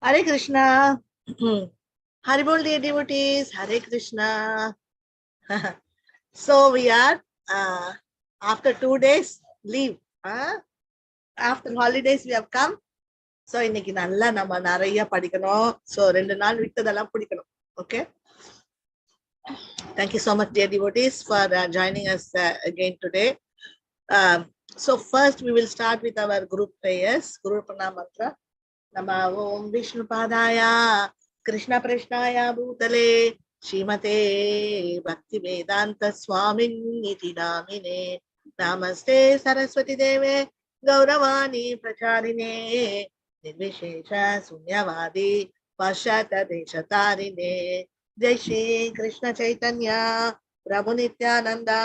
Hare Krishna. Haribol dear devotees, Hare Krishna. So we are after 2 days leave. After holidays we have come. So இன்னைக்கு நல்லா நம்ம நிறைய படிக்கணும். So 2 நாள் விட்டதெல்லாம் படிக்கணும். Okay. Thank you so much, dear devotees, for joining us again today. So first we will start with our group prayers. Guru Pranam Mantra. Nama Om Vishnu Padaya Krishna Preshnaya Bhutale Srimate Bhakti Vedanta Swamin Niti Namine Namaste Saraswati Deve Gauravani Pracharine Nirvishesha Sunyavadi Pashata Deshatarine Jai Shri Krishna Chaitanya Prabhu Nityananda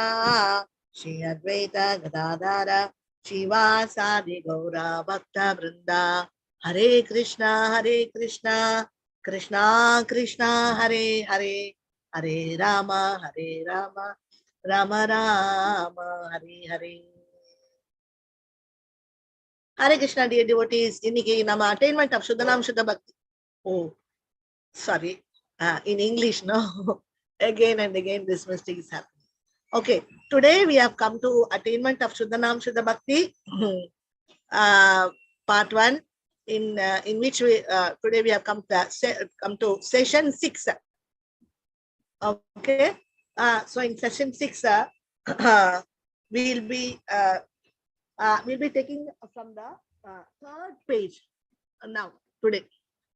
Shri Advaita Gadadara Shivasadi Gaura Bhakta Vrinda Hare Krishna, Krishna Krishna, Hare Hare, Hare Rama, Rama Rama, Hare Hare. Hare Krishna, dear devotees. Inniki nama Attainment of Suddha Bhakti. Oh, sorry. In English, no. Again and again, this mistake is happening. Okay, today we have come to Attainment of Suddha Bhakti, part 1. In which we today we have come to session 6. Okay, so in session 6 we'll be taking from the third page now today.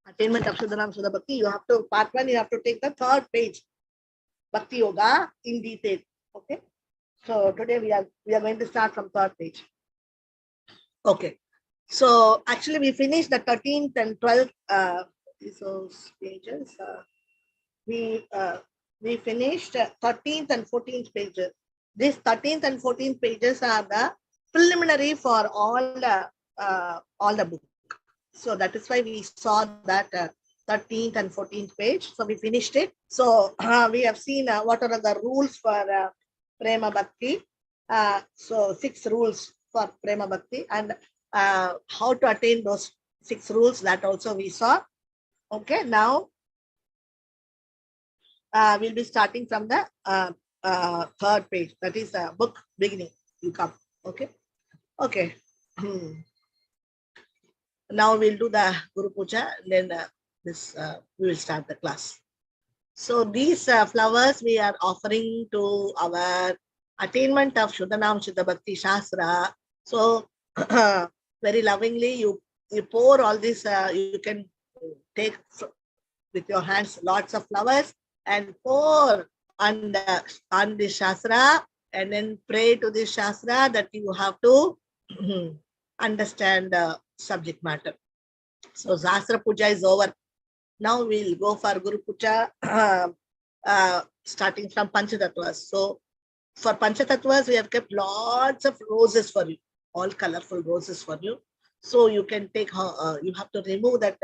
Attainment of Suddha Bhakti. You have to part 1. You have to take the third page, Bhakti Yoga, in detail. Okay, so today we are going to start from third page. Okay. So actually we finished the 13th and 12th pages. We finished 13th and 14th pages. These 13th and 14th pages are the preliminary for all the book. So that is why we saw that 13th and 14th page. So we finished it. So we have seen what are the rules for Prema Bhakti. So 6 rules for Prema Bhakti, and how to attain those 6 rules, that also we saw. Okay, now we'll be starting from the third page. That is book beginning. You come. Okay. Okay. Now we'll do the Guru Puja. Then we will start the class. So these flowers we are offering to our Attainment of Suddha Bhakti Shastra. So very lovingly you pour all this. You can take with your hands lots of flowers and pour on the Shastra, and then pray to this Shastra that you have to understand the subject matter. So Shastra Puja is over. Now we'll go for Guru Puja, starting from Panchatattvas. So for Panchatattvas we have kept lots of roses for you. All colorful roses for you. So you can take, you have to remove that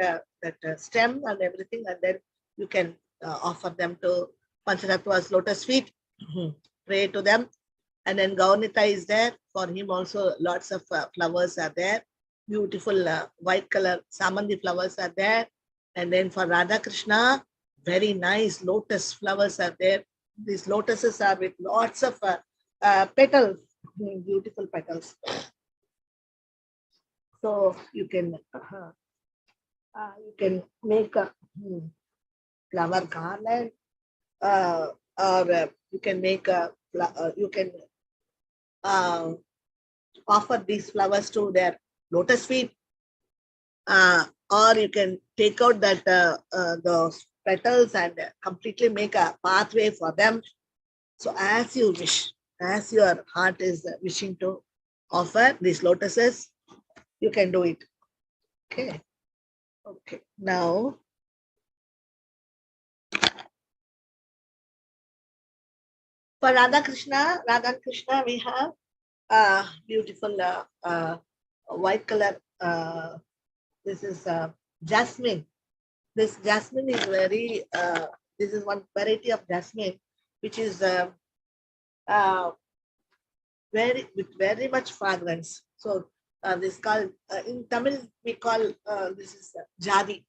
stem and everything, and then you can offer them to Panchatattvas lotus feet, pray to them. And then Gaunita is there. For him also lots of flowers are there. Beautiful white color Samandi flowers are there. And then for Radha Krishna, very nice lotus flowers are there. These lotuses are with lots of petals, beautiful petals. So you can make a flower garland, or you can make you can offer these flowers to their lotus feet, or you can take out that those petals and completely make a pathway for them. So as you wish, as your heart is wishing to offer these lotuses, you can do it. Okay. Okay. Now, for Radha Krishna, we have beautiful white color. This is jasmine. This jasmine is very. This is one variety of jasmine, which is very much fragrance. So This called in Tamil we call this is jadi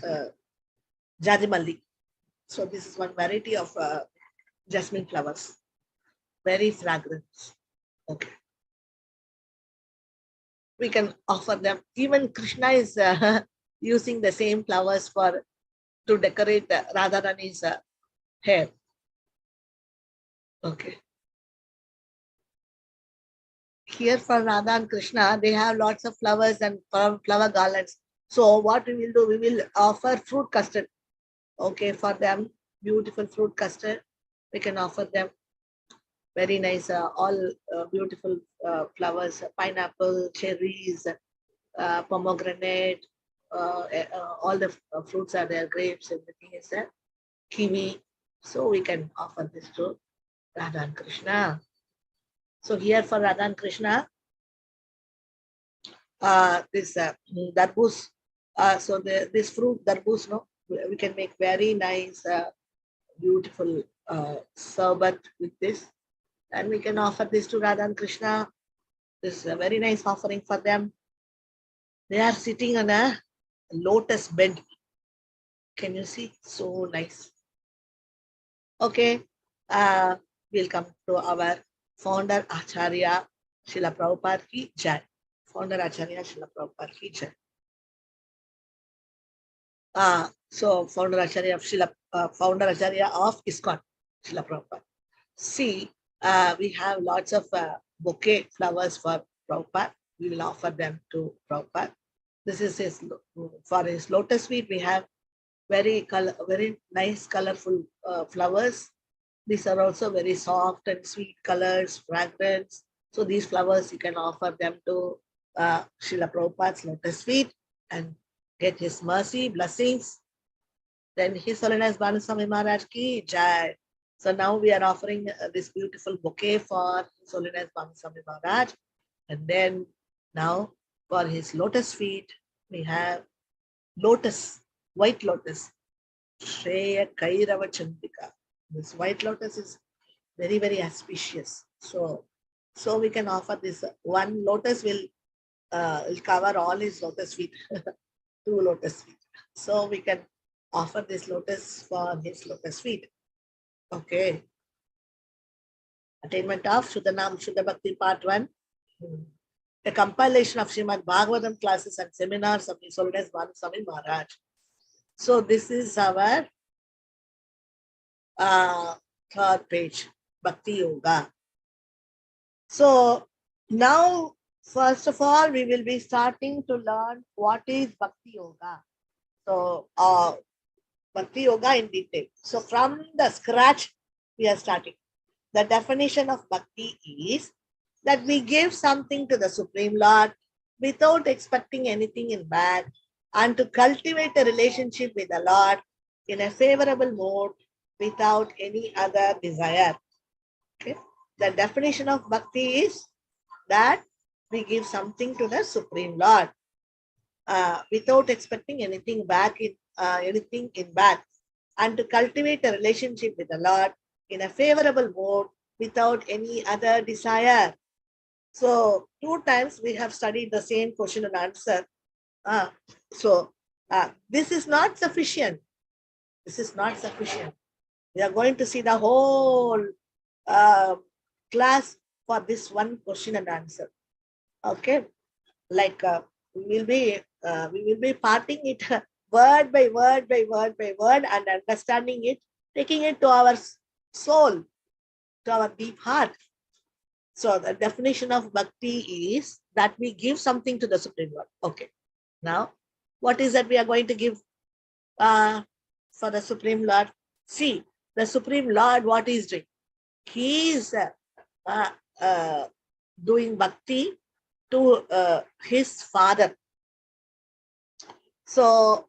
uh, jadi malli. So this is one variety of jasmine flowers, very fragrant. Okay, we can offer them. Even Krishna is using the same flowers for to decorate Radharani's hair. Okay. Here for Radha and Krishna, they have lots of flowers and flower garlands. So what we will do, we will offer fruit custard. Okay, for them, beautiful fruit custard. We can offer them very nice, all beautiful flowers, pineapple, cherries, pomegranate, all the fruits are there, grapes, everything is there, kiwi. So we can offer this to Radha and Krishna. So here for Radha and Krishna, this darbus, so this fruit darbus, no, we can make very nice, beautiful sarbat with this, and we can offer this to Radha and Krishna. This is a very nice offering for them. They are sitting on a lotus bed. Can you see? So nice. Okay, we'll come to our founder Acharya Srila Prabhupada ki jai. Founder Acharya Srila Prabhupada ki jai. So founder Acharya of founder Acharya of ISKCON, Srila Prabhupada. See, we have lots of bouquet flowers for Prabhupada. We will offer them to Prabhupada. This is his, for his lotus feet. We have very nice, colorful flowers. These are also very soft and sweet colors, fragrance. So these flowers you can offer them to Srila Prabhupada's lotus feet and get his mercy, blessings. Then His Holiness Bhanusamay Maharaj ki jai. So now we are offering this beautiful bouquet for His Holiness Bhanusamay Maharaj. And then now for his lotus feet, we have lotus, white lotus, Shreya Kairava Chandika. This white lotus is very, very auspicious. So we can offer this. One lotus will cover all his lotus feet, 2 lotus feet. So we can offer this lotus for his lotus feet. Okay. Attainment of Suddha Bhakti Part 1. A compilation of Srimad Bhagavatam classes and seminars of His Holiness Bhanusamay Maharaj. So this is our 3rd page, Bhakti Yoga. So now, first of all, we will be starting to learn what is Bhakti Yoga. So Bhakti Yoga in detail. So from the scratch, we are starting. The definition of Bhakti is that we give something to the Supreme Lord without expecting anything in back, and to cultivate a relationship with the Lord in a favorable mode without any other desire. Okay? The definition of Bhakti is that we give something to the Supreme Lord without expecting anything back, and to cultivate a relationship with the Lord in a favorable mode without any other desire. So 2 times we have studied the same question and answer. This is not sufficient. This is not sufficient. We are going to see the whole class for this one question and answer. Okay, like we will be parting it word by word by word by word and understanding it, taking it to our soul, to our deep heart. So the definition of Bhakti is that we give something to the Supreme Lord. Okay. Now, what is that we are going to give for the Supreme Lord? See, the Supreme Lord, what he is doing? He is doing Bhakti to his father. So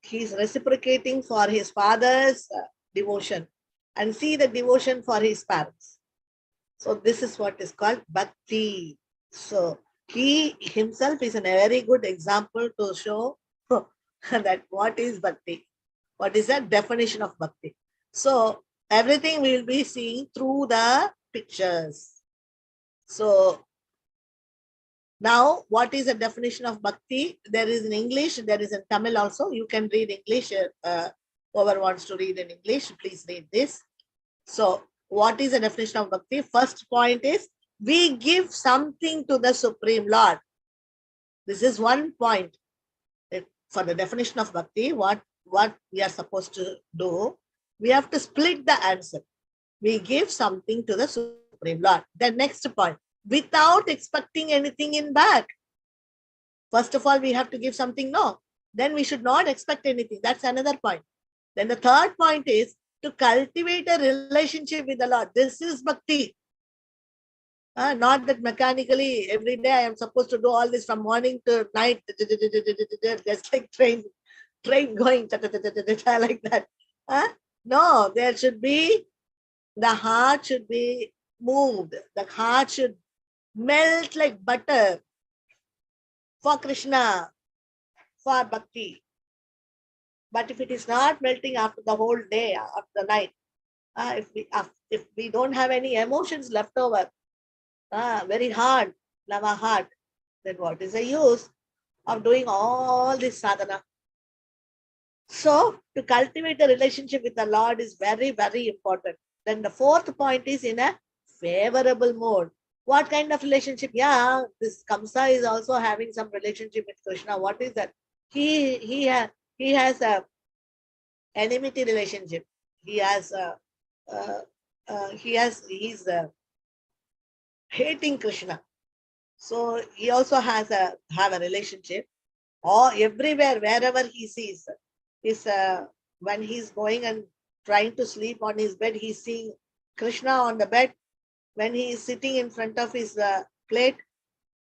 he is reciprocating for his father's devotion, and see the devotion for his parents. So this is what is called Bhakti. So he himself is a very good example to show that what is Bhakti. What is the definition of Bhakti? So everything we will be seeing through the pictures. So Now, what is the definition of bhakti? There is in English, there is in Tamil also. You can read English. Whoever wants to read in English, please read this. So, what is the definition of bhakti? First point is, we give something to the Supreme Lord. This is one point. For the definition of bhakti, what we are supposed to do, we have to split the answer. We give something to the Supreme Lord. The next point, without expecting anything in back. First of all, we have to give something, no. Then we should not expect anything. That's another point. Then the third point is to cultivate a relationship with the Lord. This is bhakti. Not that mechanically every day I am supposed to do all this from morning to night, just like train going like that. No, there should be, the heart should be moved. The heart should melt like butter for Krishna, for bhakti. But if it is not melting after the whole day, after the night, if we don't have any emotions left over, very hard, lava heart, then what is the use of doing all this sadhana? So, to cultivate a relationship with the Lord is very, very important. Then the fourth point is in a favorable mode. What kind of relationship? Yeah, this Kamsa is also having some relationship with Krishna. What is that? He has a enmity relationship. He's hating Krishna. So he also have a relationship. Or everywhere, wherever he sees, is when he's going and trying to sleep on his bed, he's seeing Krishna on the bed. When he is sitting in front of his plate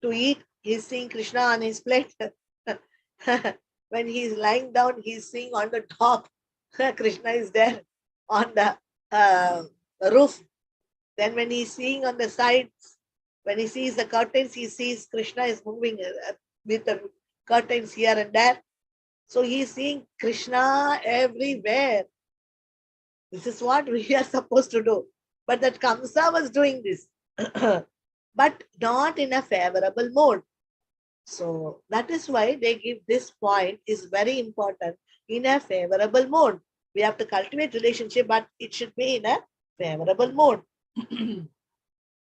to eat, he's seeing Krishna on his plate. When he's lying down, he's seeing on the top, Krishna is there on the roof. Then when he's seeing on the sides, when he sees the curtains, he sees Krishna is moving with the curtains here and there. So he's seeing Krishna everywhere. This is what we are supposed to do. But that Kamsa was doing this, but not in a favorable mode. So that is why they give this point is very important, in a favorable mode. We have to cultivate relationship, but it should be in a favorable mode.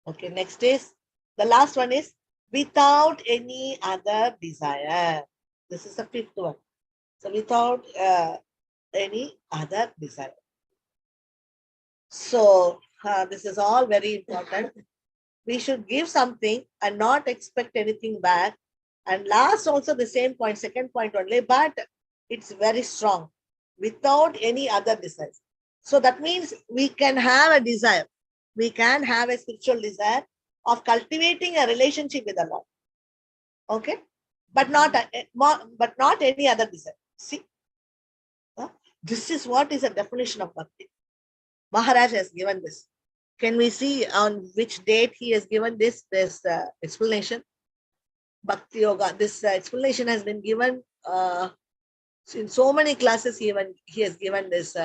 Okay, next is, the last one is without any other desire. This is the fifth one. So without any other desire. So this is all very important. We should give something and not expect anything back. And last also the same point, second point only, but it's very strong. Without any other desire. So that means we can have a desire. We can have a spiritual desire of cultivating a relationship with the Lord. Okay? But not any other desire. See? This is what is a definition of bhakti. Maharaj has given this. Can we see on which date he has given this explanation? Bhakti Yoga. This explanation has been given in so many classes. He has given this,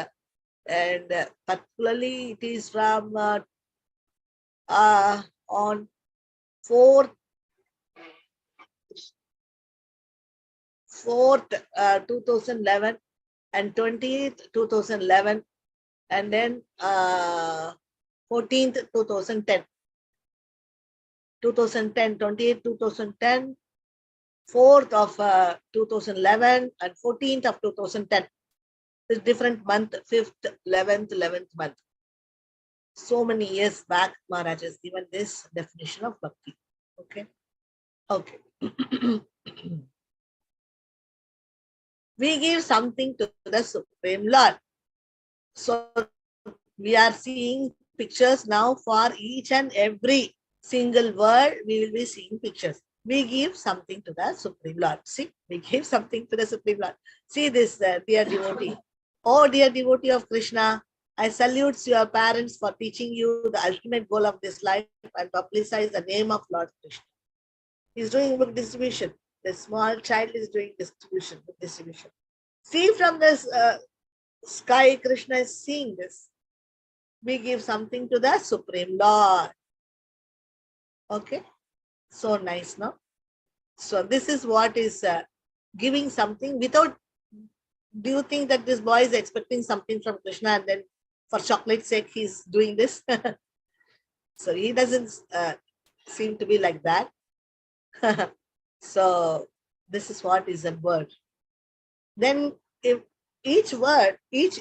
and particularly it is from on 4th 2011 and 20th 2011, and then 14th 2010, 28th 2010, 4th of 2011 and 14th of 2010. It's different month, 5th, 11th month. So many years back, Maharaj has given this definition of bhakti. Okay. Okay. We give something to the Supreme Lord. So we are seeing pictures now for each and every single word. We will be seeing pictures. We give something to the Supreme Lord. See, we give something to the Supreme Lord. See this, dear devotee. Oh, dear devotee of Krishna, I salute your parents for teaching you the ultimate goal of this life and publicize the name of Lord Krishna. He's doing book distribution. The small child is doing distribution. See from this sky, Krishna is seeing this. We give something to the Supreme Lord. Okay. So nice, no? So this is what is giving something without. Do you think that this boy is expecting something from Krishna and then for chocolate's sake he's doing this? So he doesn't seem to be like that. So this is what is a word. Then if each word, each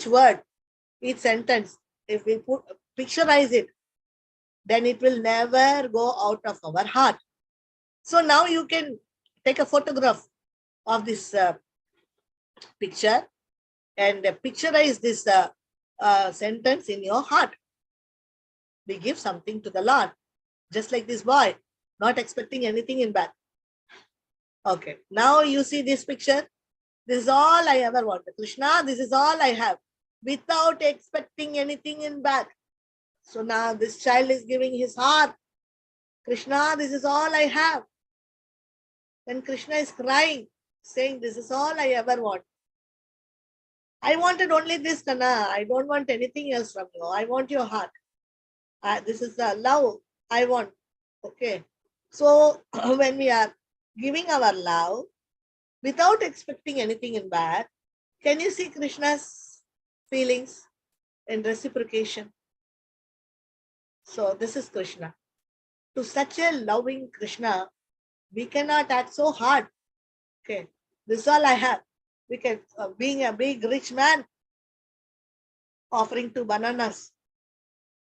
word, each sentence, if we picturize it, then it will never go out of our heart. So now you can take a photograph of this picture and picturize this sentence in your heart. We give something to the Lord, just like this boy, not expecting anything in back. Okay, now you see this picture. This is all I ever wanted. Krishna, this is all I have, without expecting anything in back. So now this child is giving his heart. Krishna, this is all I have. Then Krishna is crying, saying, this is all I ever want. I wanted only this, Kana. I don't want anything else from you. I want your heart. This is the love I want. Okay. So when we are giving our love without expecting anything in back, can you see Krishna's feelings in reciprocation? So this is Krishna. To such a loving Krishna, we cannot act so hard. Okay. This is all I have. We can, being a big rich man, offering 2 bananas.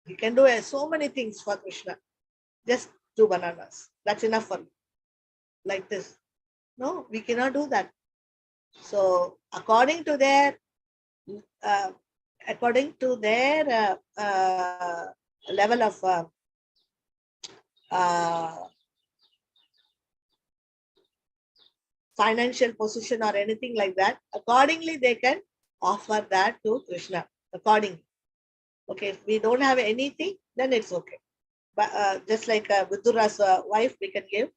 We can do so many things for Krishna. Just 2 bananas. That's enough for me. Like this. No, we cannot do that. So according to their level of financial position or anything like that, accordingly they can offer that to Krishna. Accordingly. Okay, if we don't have anything, then it's okay. But just like Buddhura's wife, we can give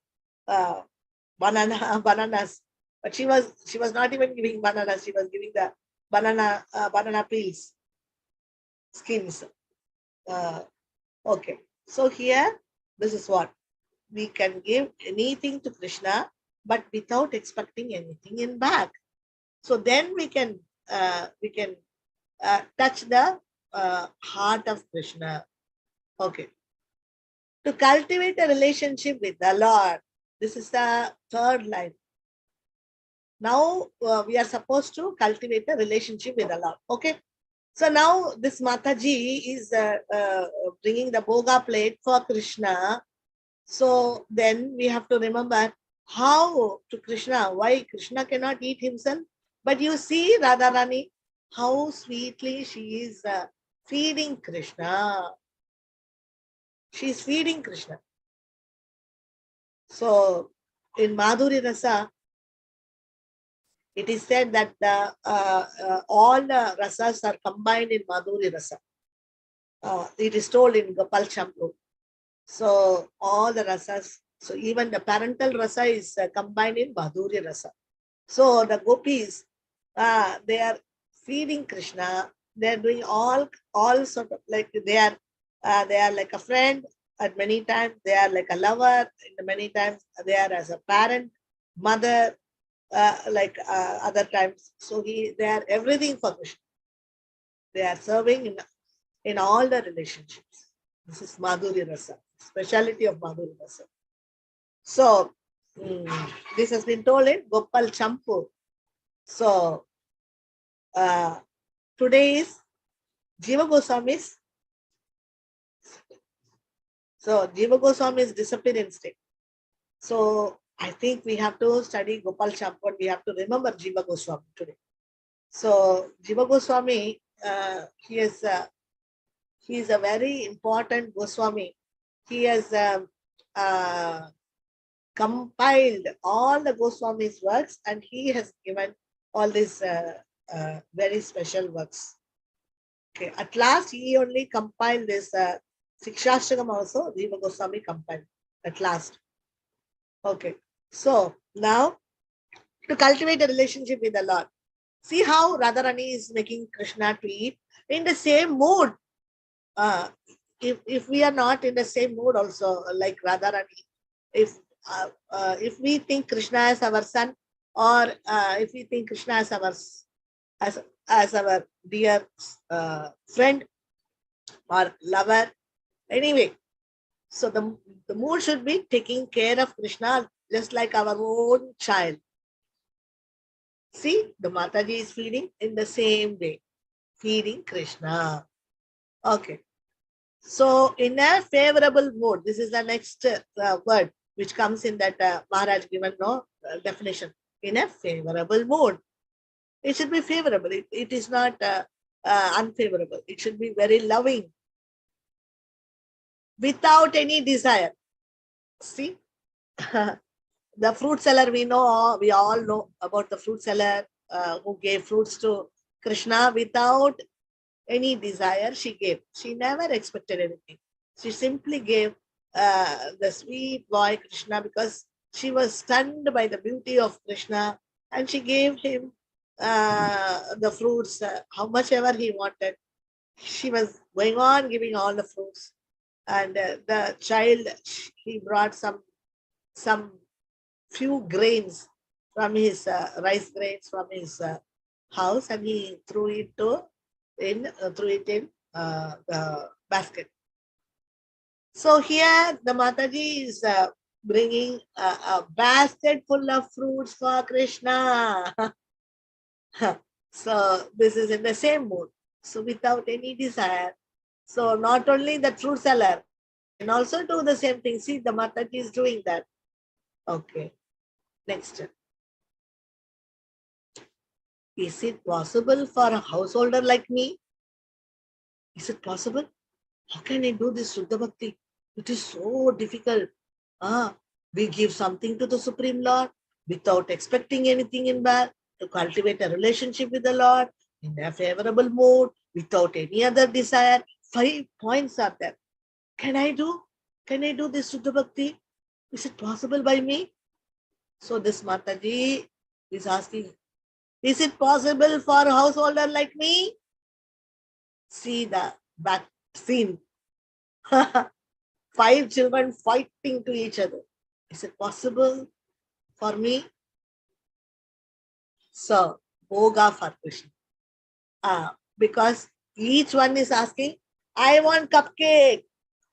bananas. But she was not even giving bananas. She was giving the banana peels, skins. Okay. So here, this is what we can give anything to Krishna, but without expecting anything in back. So then we can touch the heart of Krishna. Okay. To cultivate a relationship with the Lord. This is the 3rd line. Now we are supposed to cultivate a relationship with the Lord. Okay. So now this Mataji is bringing the boga plate for Krishna. So then we have to remember how to Krishna, why Krishna cannot eat himself. But you see Radharani, how sweetly she is feeding Krishna. She is feeding Krishna. So in Madhuri Rasa, it is said that all the rasas are combined in Madhuri Rasa. It is told in Gopal Champu. So all the rasas, so even the parental rasa is combined in Madhuri Rasa. So the gopis, they are feeding Krishna. They are doing all sort of, like they are like a friend at many times. They are like a lover. Many times they are as a parent, mother, other times. So they are everything for Krishna. They are serving in all the relationships. This is Madhuri Rasa, speciality of Madhuri Rasa. So this has been told in Gopal Champu. So today is Jiva Goswami's. So Jiva Goswami's disappearance day. So I think we have to study Gopal Champu. We have to remember Jiva Goswami today. So Jiva Goswami, he is a very important Goswami. He has compiled all the Goswami's works, and he has given all these very special works. Okay, at last he only compiled this Sikshastakam also. Jiva Goswami compiled at last. Okay, so now to cultivate a relationship with the Lord. See how Radharani is making Krishna to eat in the same mood. If we are not in the same mood also, like Radharani, if if we think Krishna as our son, or if we think Krishna as our dear friend or lover, anyway. So the mood should be taking care of Krishna just like our own child. See, the Mataji is feeding in the same way, feeding Krishna. Okay. So in a favorable mood, this is the next word which comes in that Maharaj given definition. In a favorable mood, it should be favorable. It is not unfavorable. It should be very loving, without any desire. See, the fruit seller, we all know about the fruit seller who gave fruits to Krishna without any desire. She gave. She never expected anything. She simply gave the sweet boy Krishna because she was stunned by the beauty of Krishna, and she gave him the fruits, how much ever he wanted. She was going on giving all the fruits, and the child, he brought some few grains from his rice grains from his house, and he threw it in the basket. So here the Mataji is bringing a basket full of fruits for Krishna. So this is in the same mood. So without any desire. So not only the fruit seller can also do the same thing. See, the Mataji is doing that. Okay. Next. Is it possible for a householder like me? Is it possible? How can I do this Suddha Bhakti? It is so difficult. We give something to the Supreme Lord without expecting anything in back, to cultivate a relationship with the Lord in a favorable mood, without any other desire. 5 points are there. Can I do this Suddha Bhakti? Is it possible by me? So this Mataji is asking, is it possible for a householder like me? See the back scene. 5 children fighting to each other. Is it possible for me? So, Bhoga for Krishna. Because each one is asking, I want cupcake.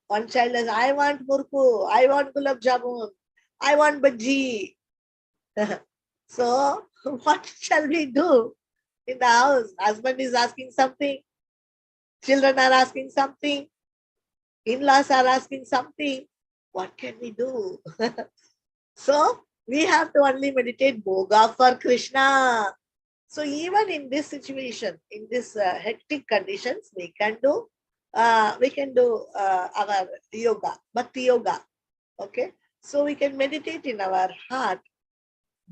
One child says, I want murku. I want gulab jamun. I want bhaji. So, what shall we do in the house? Husband is asking something. Children are asking something. In-laws are asking something. What can we do? So we have to only meditate Bhoga for Krishna. So even in this situation, in this hectic conditions, we can do our yoga, bhakti yoga. Okay, so we can meditate in our heart.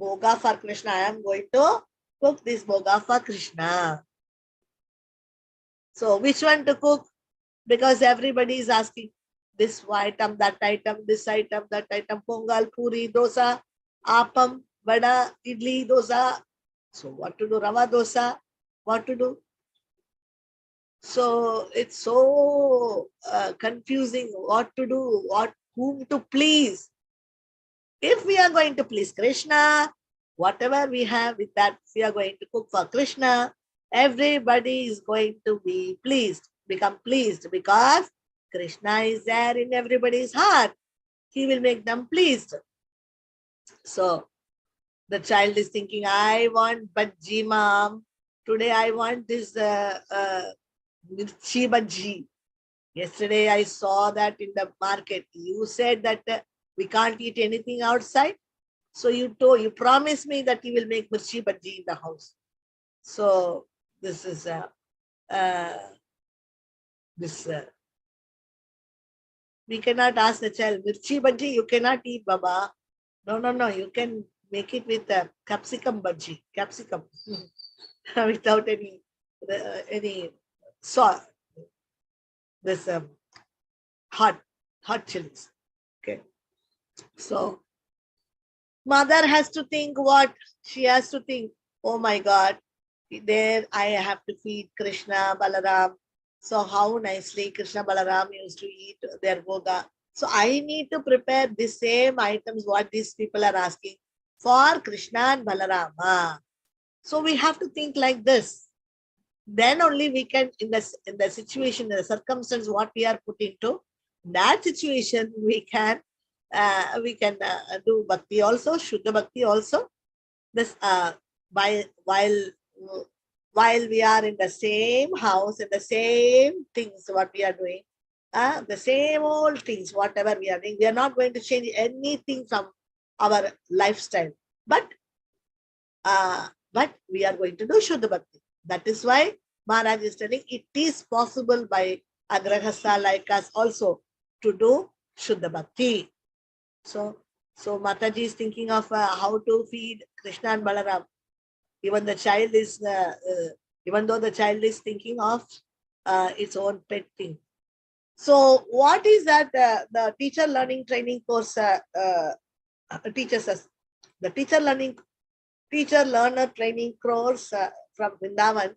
Bhoga for Krishna. I am going to cook this Bhoga for Krishna. So which one to cook? Because everybody is asking this item, that item, this item, that item, pongal, puri, dosa, appam, vada, idli, dosa. So what to do? Rava dosa, what to do? So it's so confusing what to do, whom to please. If we are going to please Krishna, whatever we have with that, we are going to cook for Krishna, everybody is going to be pleased, become pleased, because Krishna is there in everybody's heart. He will make them pleased. So the child is thinking, I want bhaji, mom. Today I want this mirchi bhaji. Yesterday I saw that in the market. You said that we can't eat anything outside. So you promised me that you will make mirchi bhaji in the house. So this is we cannot ask the child, mirchi bhaji you cannot eat, Baba. No, you can make it with capsicum bhaji, capsicum, without any sauce. This hot chilies. Okay. So mother has to think what she has to think. Oh my God, there I have to feed Krishna, Balaram. So how nicely Krishna, Balaram used to eat their bhoga. So I need to prepare the same items what these people are asking for Krishna and Balarama. So we have to think like this. Then only we can, in the situation, in the circumstance, what we are put into, that situation we can do bhakti also, Shuddha Bhakti also. This by while we are in the same house, in the same things what we are doing, the same old things, whatever we are doing, we are not going to change anything from our lifestyle. But we are going to do Shuddha Bhakti. That is why Maharaj is telling it is possible by Agrahasta like us also to do Shuddha Bhakti. So Mataji is thinking of how to feed Krishna and Balaram. Even the child is, even though the child is thinking of its own pet thing. So what is that the teacher learning training course teaches us? The teacher learner training course from Vrindavan,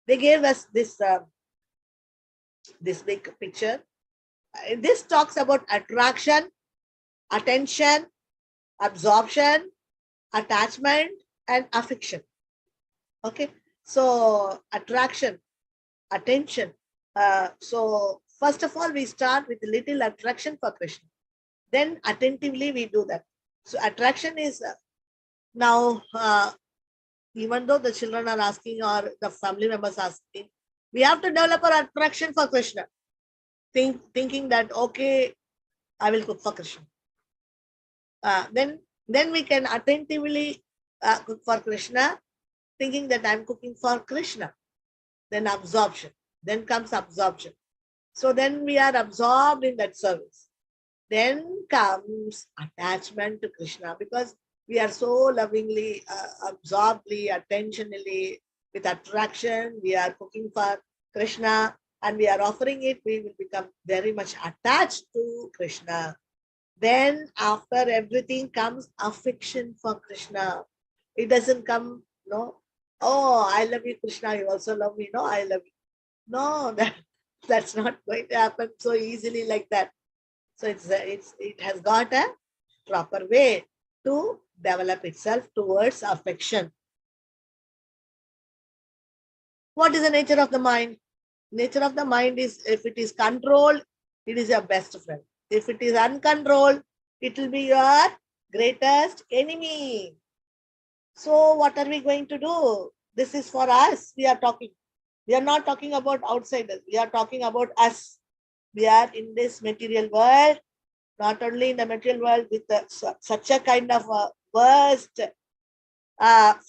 they gave us this big picture. This talks about attraction, attention, absorption, attachment, and affection. Okay, so attraction, attention. So first of all, we start with a little attraction for Krishna. Then attentively we do that. So attraction is now, even though the children are asking or the family members asking, we have to develop our attraction for Krishna. Thinking that, okay, I will cook for Krishna. Then we can attentively cook for Krishna, thinking that I'm cooking for Krishna. Then absorption. Then comes absorption. So then we are absorbed in that service. Then comes attachment to Krishna, because we are so lovingly, absorbedly, attentionally, with attraction, we are cooking for Krishna and we are offering it, we will become very much attached to Krishna. Then after everything comes affection for Krishna. It doesn't come, no, oh, I love you, Krishna, you also love me. No, I love you. No, that's not going to happen so easily like that. So it has got a proper way to develop itself towards affection. What is the nature of the mind? Nature of the mind is, if it is controlled, it is your best friend. If it is uncontrolled, it will be your greatest enemy. So what are we going to do? This is for us. We are talking. We are not talking about outsiders. We are talking about us. We are in this material world, not only in the material world, with such a kind of worst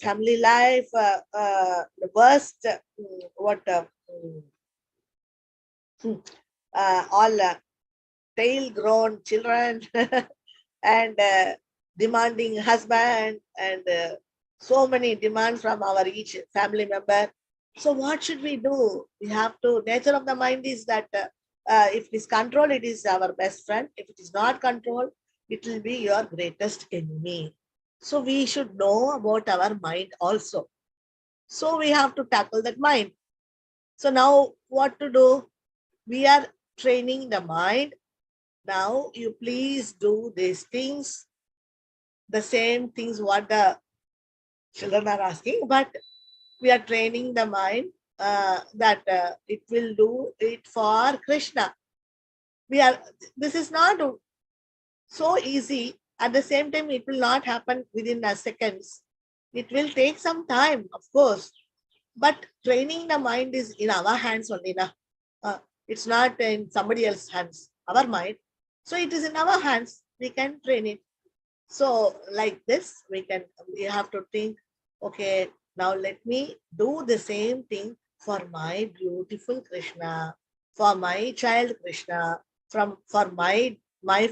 family life, the worst, all tail-grown children and demanding husband and so many demands from our each family member. So what should we do? We have to, nature of the mind is that if it is controlled, it is our best friend. If it is not controlled, it will be your greatest enemy. So we should know about our mind also. So we have to tackle that mind. So now what to do? We are training the mind. Now you please do these things, the same things what the children are asking, but we are training the mind that it will do it for Krishna. This is not so easy. At the same time, it will not happen within a seconds. It will take some time, of course. But training the mind is in our hands only. It's not in somebody else's hands, our mind. So it is in our hands. We can train it. So like this, we have to think, okay, now let me do the same thing for my beautiful Krishna, for my child Krishna, for my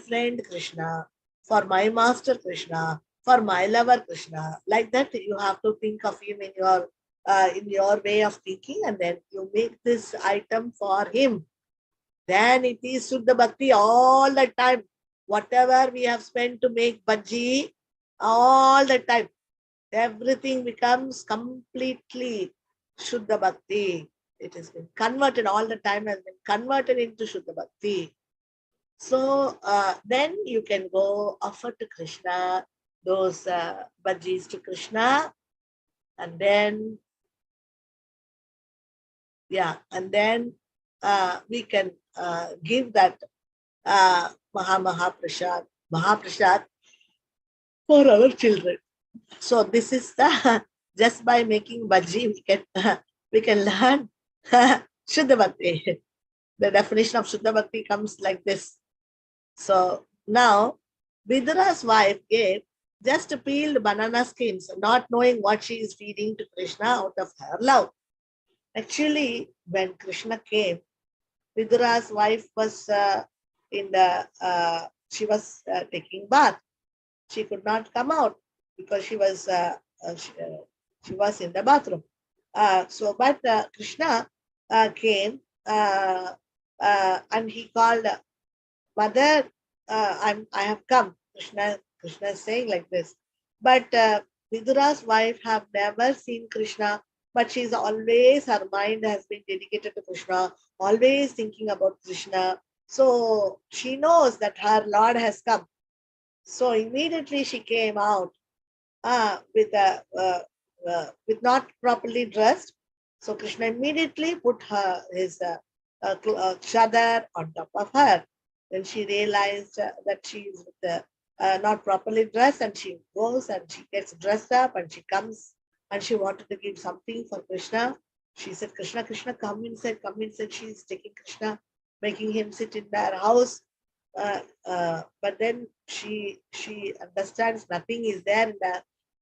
friend Krishna, for my master Krishna, for my lover Krishna. Like that, you have to think of him in your way of thinking, and then you make this item for him. Then it is Suddha Bhakti all the time. Whatever we have spent to make bhaji, all the time, everything becomes completely Shuddha Bhakti. It has been converted all the time, has been converted into Shuddha Bhakti. So then you can go offer to Krishna those bhajis to Krishna, and then and then we can give that Mahaprasad for our children. So this is the just by making bhaji we can learn Shuddha Bhakti. The definition of Shuddha Bhakti comes like this. So now Vidura's wife gave just peeled banana skins, not knowing what she is feeding to Krishna out of her love. Actually, when Krishna came, Vidura's wife was she was taking bath. She could not come out because she was in the bathroom. But Krishna came and he called, "Mother, I have come." Krishna is saying like this. But Vidura's wife have never seen Krishna, but she's always, her mind has been dedicated to Krishna, always thinking about Krishna. So she knows that her Lord has come. So immediately she came out with not properly dressed. So Krishna immediately put his chadar on top of her. Then she realized that she is not properly dressed, and she goes and she gets dressed up and she comes and she wanted to give something for Krishna. She said, "Krishna, Krishna, come inside, come inside." She is taking Krishna, making him sit in their house. But then she understands nothing is there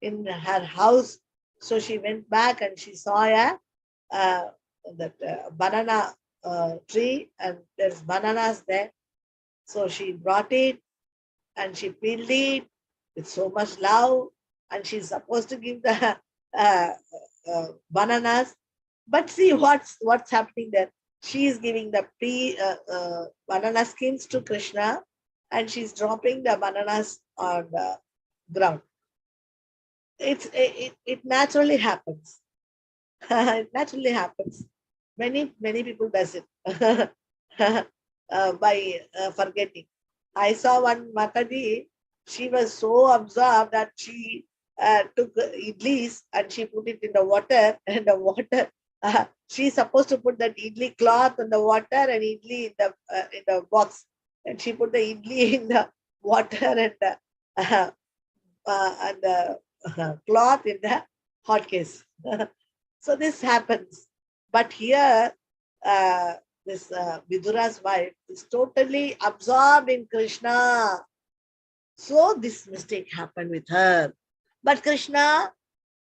in her house. So she went back and she saw that banana tree, and there's bananas there. So she brought it and she peeled it with so much love, and she's supposed to give the bananas. But see what's happening there. She is giving the banana skins to Krishna, and she's dropping the bananas on the ground. It naturally happens. It naturally happens. Many people does it by forgetting. I saw one Mataji. She was so absorbed that she took idlis and she put it in the water, and the water. She's supposed to put that idli cloth in the water and idli in the box, and she put the idli in the water and the cloth in the hot case. So this happens. But here, this Vidura's wife is totally absorbed in Krishna. So this mistake happened with her. But Krishna,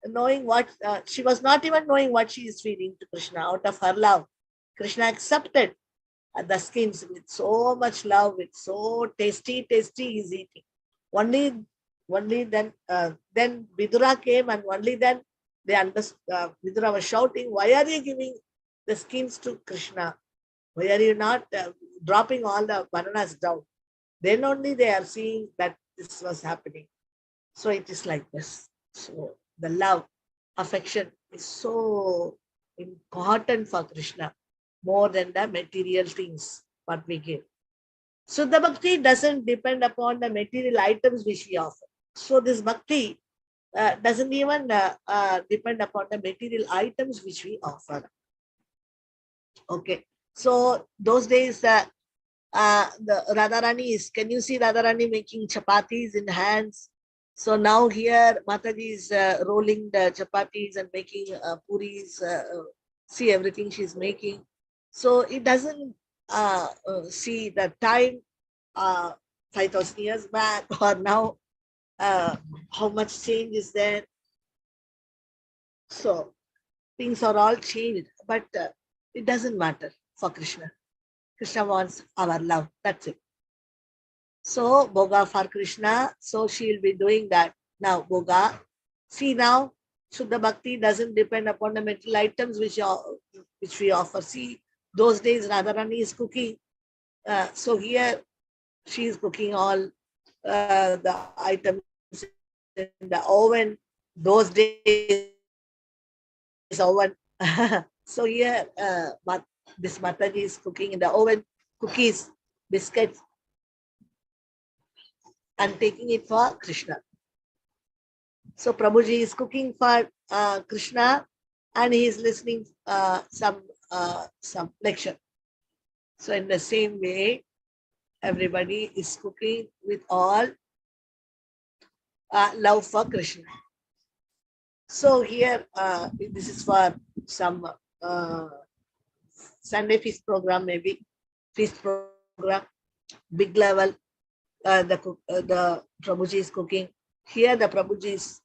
knowing what, she was not even knowing what she is feeding to Krishna out of her love. Krishna accepted the skins with so much love, with so tasty he's eating. Only then Vidura came, and only then they understood. Vidura was shouting, "Why are you giving the skins to Krishna? Why are you not dropping all the bananas down?" Then only they are seeing that this was happening. So it is like this. So the love, affection is so important for Krishna, more than the material things what we give. So the bhakti doesn't depend upon the material items which we offer. So this bhakti doesn't even depend upon the material items which we offer. Okay. So those days, the Radharani is, can you see Radharani making chapatis in hands? So now here Mataji is rolling the chapatis and making puris. See everything she's making. So it doesn't see the time 5,000 years back or now, how much change is there. So things are all changed, but it doesn't matter for Krishna. Krishna wants our love. That's it. So Bhoga for Krishna. So she'll be doing that. Now Bhoga. See now, Shuddha Bhakti doesn't depend upon the material items which we offer. See, those days Radharani is cooking. So here she is cooking all the items in the oven. Those days oven. So here this Mataji is cooking in the oven, cookies, biscuits. and taking it for Krishna. So Prabhuji is cooking for Krishna, and he is listening some lecture. So in the same way, everybody is cooking with all love for Krishna. So here, this is for some Sunday feast program, maybe feast program, big level. The Prabhuji is cooking. Here the Prabhuji is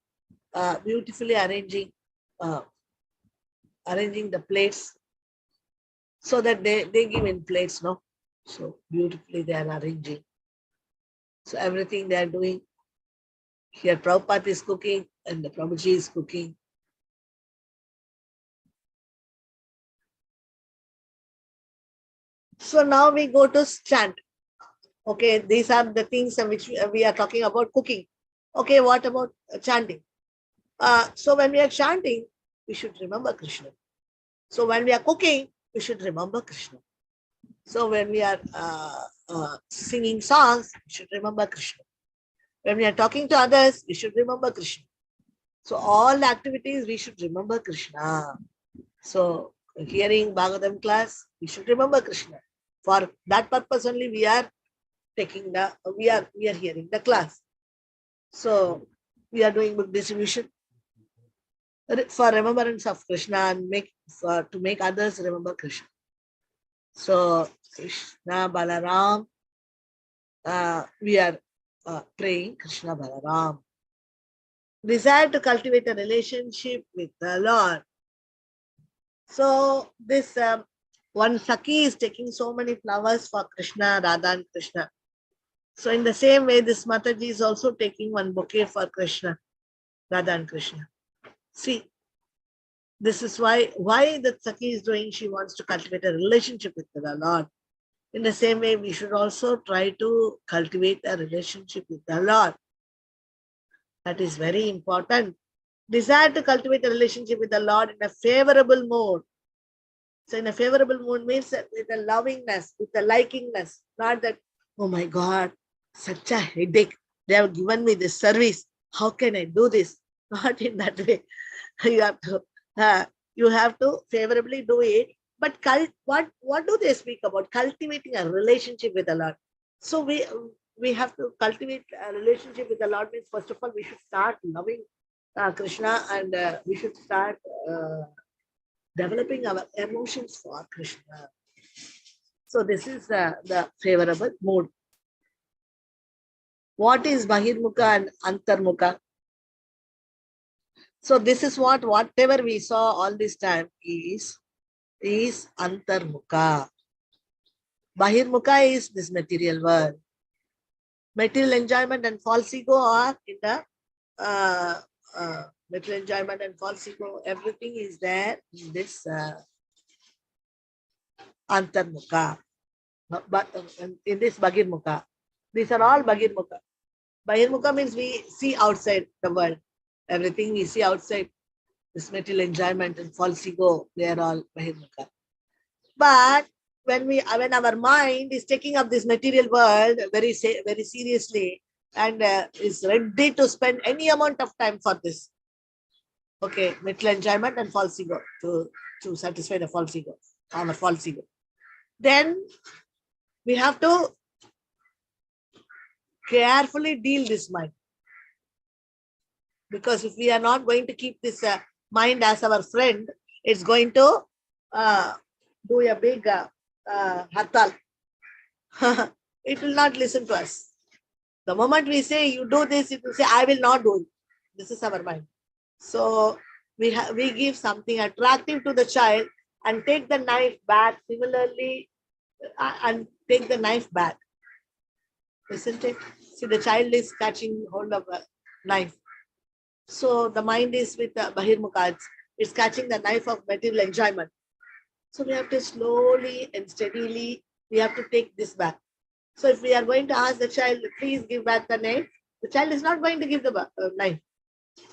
beautifully arranging the plates, so that they give in plates, no? So beautifully they are arranging. So everything they are doing. Here Prabhupada is cooking and the Prabhuji is cooking. So now we go to chant. Okay, these are the things which we are talking about cooking. Okay, what about chanting? So when we are chanting, we should remember Krishna. So when we are cooking, we should remember Krishna. So when we are singing songs, we should remember Krishna. When we are talking to others, we should remember Krishna. So all the activities, we should remember Krishna. So hearing Bhagavatam class, we should remember Krishna. For that purpose only we are taking we are hearing the class. So we are doing book distribution for remembrance of Krishna and to make others remember Krishna. So Krishna Balaram, we are praying Krishna Balaram. Desire to cultivate a relationship with the Lord. So this one Saki is taking so many flowers for Krishna, Radha and Krishna. So in the same way, this Mataji is also taking one bouquet for Krishna, Radha and Krishna. See, this is why the Saki is doing, she wants to cultivate a relationship with the Lord. In the same way, we should also try to cultivate a relationship with the Lord. That is very important. Desire to cultivate a relationship with the Lord in a favorable mood. So in a favorable mood means with a lovingness, with a likingness, not that, oh my God, such a headache. They have given me this service. How can I do this? Not in that way. You have to favorably do it. But what do they speak about? Cultivating a relationship with the Lord. So we have to cultivate a relationship with the Lord means, first of all, we should start loving Krishna, and we should start developing our emotions for Krishna. So this is the favorable mood. What is Bahirmukha and Antarmukha? So this is whatever we saw all this time is Antarmukha. Bahirmukha is this material world. Material enjoyment and false ego are in the material enjoyment and false ego. Everything is there in this Antarmukha. But in this Bahirmukha. These are all Bahirmukha. Bahirmukha means we see outside the world. Everything we see outside, this material enjoyment and false ego, they are all Bahirmukha. But when our mind is taking up this material world very seriously and is ready to spend any amount of time for this, okay, material enjoyment and false ego, to satisfy the false ego, our false ego, then we have to carefully deal this mind. Because if we are not going to keep this mind as our friend, it's going to do a big hartal. It will not listen to us. The moment we say, you do this, it will say, I will not do it. This is our mind. So we give something attractive to the child and take the knife back. Similarly, and take the knife back. Isn't it? See, the child is catching hold of a knife. So the mind is with the Bahirmukha. It's catching the knife of material enjoyment. So we have to slowly and steadily, we have to take this back. So if we are going to ask the child, please give back the knife, the child is not going to give the knife.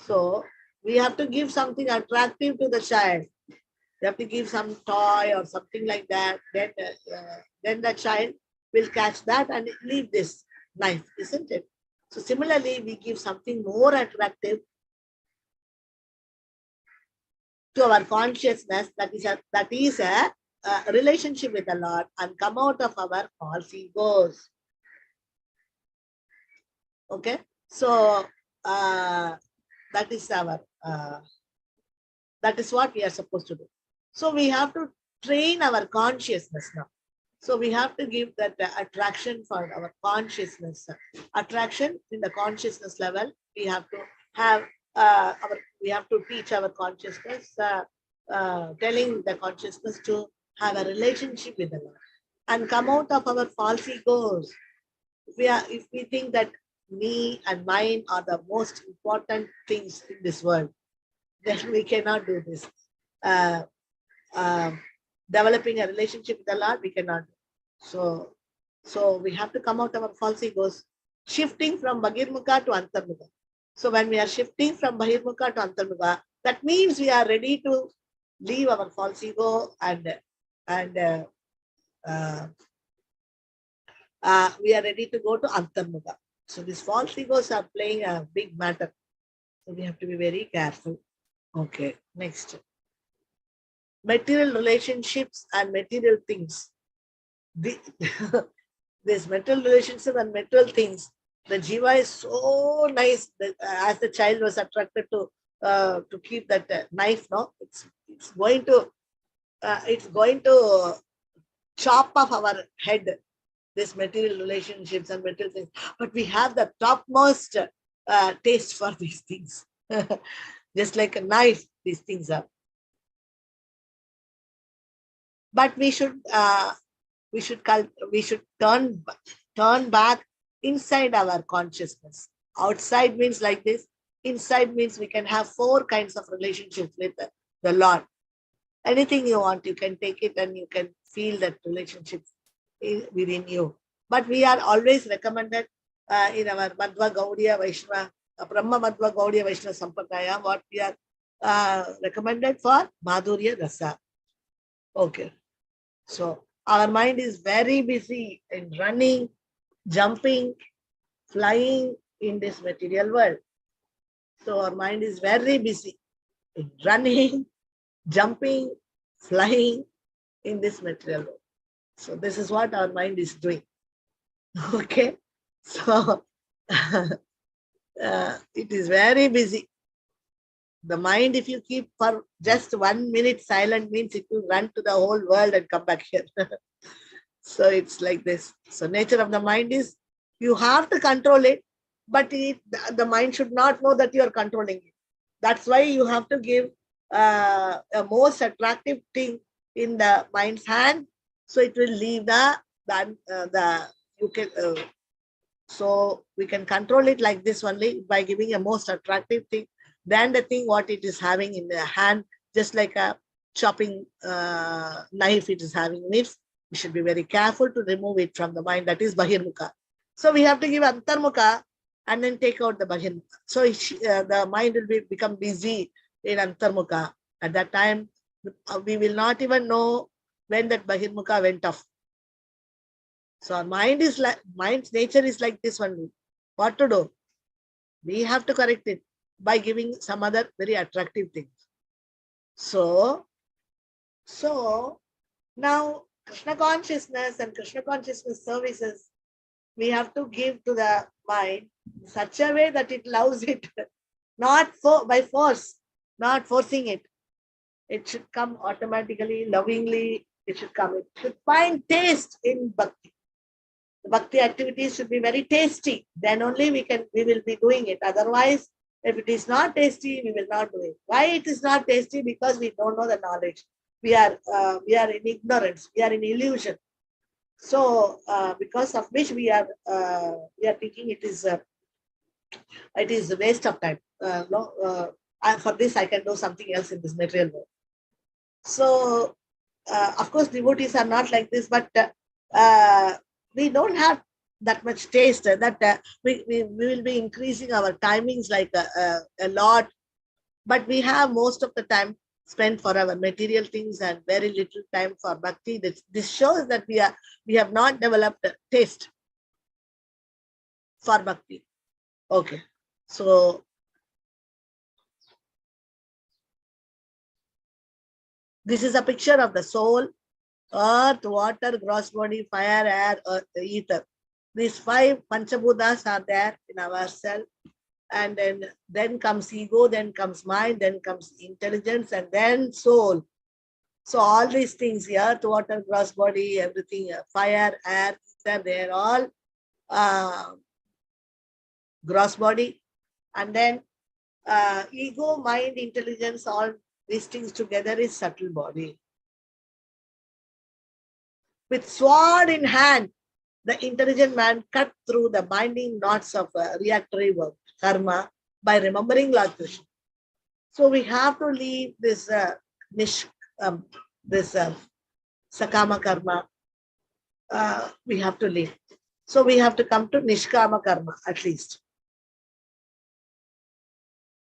So we have to give something attractive to the child. We have to give some toy or something like that. Then the child will catch that and leave this knife, isn't it? So similarly, we give something more attractive to our consciousness, that is a relationship with the Lord, and come out of our false egos. Okay, so that is what we are supposed to do. So we have to train our consciousness now. So we have to give that attraction for our consciousness. Attraction in the consciousness level. We have to have we have to teach our consciousness, telling the consciousness to have a relationship with the Lord and come out of our false egos. If we think that me and mine are the most important things in this world, then we cannot do this. Developing a relationship with the Lord, we cannot do. So we have to come out of our false egos, shifting from Bahirmukha to Antarmukha. So when we are shifting from Bahirmukha to Antarmukha, that means we are ready to leave our false ego and we are ready to go to Antarmukha. So these false egos are playing a big matter. So we have to be very careful. Okay, next. Material relationships and material things. This material relationship and material things, the jiva is so nice that, as the child was attracted to keep that knife. No, it's going to chop off our head. This material relationships and material things, but we have the topmost taste for these things. Just like a knife, these things are. But we should turn back inside our consciousness. Outside means like this. Inside means we can have 4 kinds of relationships with the Lord. Anything you want, you can take it and you can feel that relationship within you. But we are always recommended in our Madhva Gaudiya Vaishnava, Brahma Madhva Gaudiya Vaishnava Sampradaya, what we are recommended for Madhurya Rasa. Okay. So our mind is very busy in running, jumping, flying in this material world. So our mind is very busy in running, jumping, flying in this material world. So this is what our mind is doing. Okay. So it is very busy. The mind, if you keep for just 1 minute silent, means it will run to the whole world and come back here. So it's like this. So nature of the mind is, you have to control it, but the mind should not know that you are controlling it. That's why you have to give a most attractive thing in the mind's hand. So it will leave so we can control it like this only by giving a most attractive thing than the thing what it is having in the hand, just like a chopping knife it is having in it. We should be very careful to remove it from the mind, that is Bahirmukha. So we have to give Antarmukha and then take out the Bahirmukha. So the mind will become busy in Antarmukha. At that time, we will not even know when that Bahirmukha went off. So our mind's nature is like this one. What to do? We have to correct it by giving some other very attractive things. So now Krishna consciousness and Krishna consciousness services, we have to give to the mind in such a way that it loves it, not by force, not forcing it. It should come automatically, lovingly. It should come. It should find taste in bhakti. The bhakti activities should be very tasty. Then only we will be doing it. Otherwise, if it is not tasty, we will not do it. Why it is not tasty? Because we don't know the knowledge. We are in ignorance. We are in illusion. So because of which we are thinking it is a waste of time. For this I can do something else in this material world. So of course devotees are not like this, but we don't have that much taste. That we will be increasing our timings like a lot, but we have most of the time spent for our material things and very little time for bhakti. This shows that we have not developed a taste for bhakti. Okay. So this is a picture of the soul, earth, water, gross body, fire, air, earth, ether. These 5 Panchabhutas are there in ourselves. And then comes ego, then comes mind, then comes intelligence, and then soul. So all these things, earth, water, gross body, everything, fire, air, ether, they're all gross body. And then ego, mind, intelligence, all these things together is subtle body. With sword in hand, the intelligent man cut through the binding knots of reactory work, karma, by remembering Lord Krishna. So we have to leave this this sakama karma. We have to leave. So we have to come to nishkama karma at least.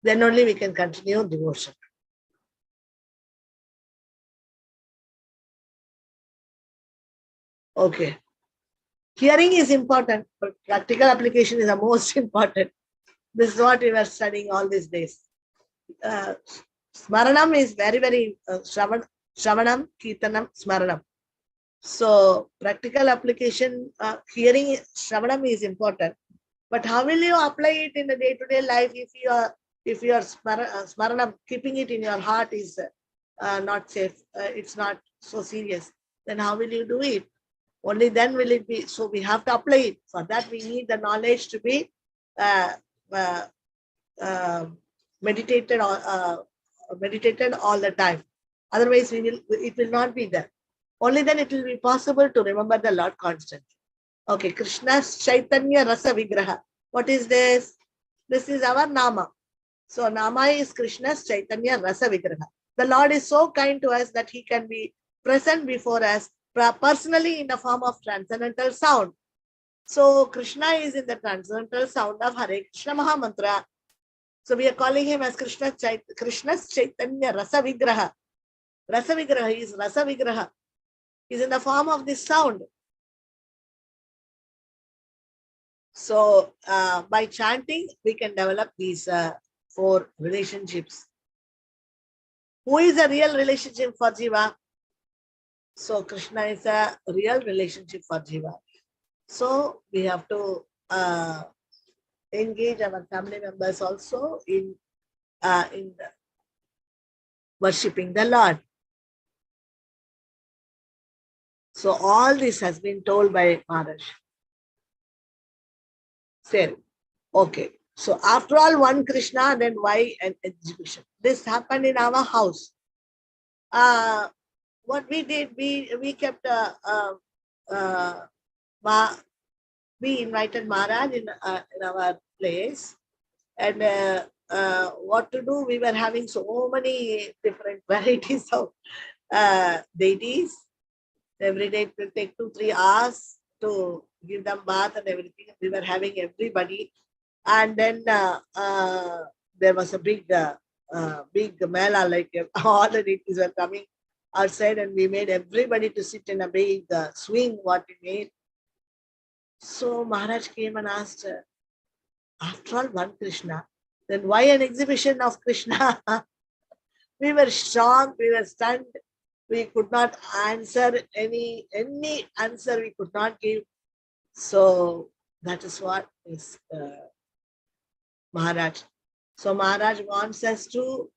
Then only we can continue devotion. Okay. Hearing is important, but practical application is the most important. This is what we were studying all these days. Smaranam is very, very Shravanam, Kirtanam, Smaranam. So practical application, hearing Shravanam is important. But how will you apply it in the day-to-day life if you are Smaranam, keeping it in your heart is not safe, it's not so serious, then how will you do it? Only then will it be. So we have to apply it. For that we need the knowledge to be meditated all the time. Otherwise it will not be there. Only then it will be possible to remember the Lord constantly. Okay, Krishna's Chaitanya Rasa Vigraha. What is this? This is our Nama. So Nama is Krishna's Chaitanya Rasa Vigraha. The Lord is so kind to us that He can be present before us personally in the form of transcendental sound. So Krishna is in the transcendental sound of Hare Krishna Mahamantra. So we are calling Him as Krishna's Chaitanya Rasa Vigraha. Rasa Vigraha is Rasa Vigraha. Is in the form of this sound. So by chanting, we can develop these 4 relationships. Who is a real relationship for Jiva? So Krishna is a real relationship for Jiva. So we have to engage our family members also in worshipping the Lord. So all this has been told by Maharaj. Say, okay. So after all, one Krishna, then why an exhibition? This happened in our house. What we did, we kept we invited Maharaj in our place, and what to do? We were having so many different varieties of deities. Every day it will take 2-3 hours to give them bath and everything. We were having everybody, and then there was a big mela, like all the deities were coming outside, and we made everybody to sit in a big swing. What we made. So Maharaj came and asked, after all, one Krishna, then why an exhibition of Krishna? We were shocked, we were stunned. We could not answer any answer we could not give. So that is what is Maharaj. So Maharaj wants us to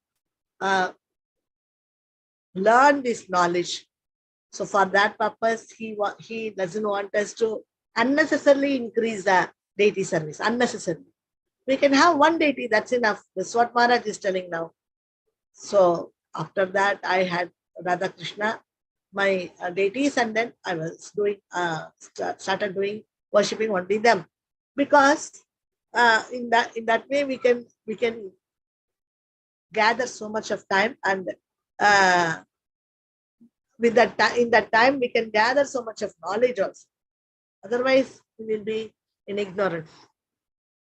learn this knowledge. So for that purpose, he doesn't want us to unnecessarily increase the deity service. Unnecessarily. We can have one deity, that's enough. That's what Maharaj is telling now. So after that, I had Radha Krishna, my deities, and then I was doing started doing worshipping only them, because in that way we can gather so much of time, and with that in that time we can gather so much of knowledge also. Otherwise, we will be in ignorance.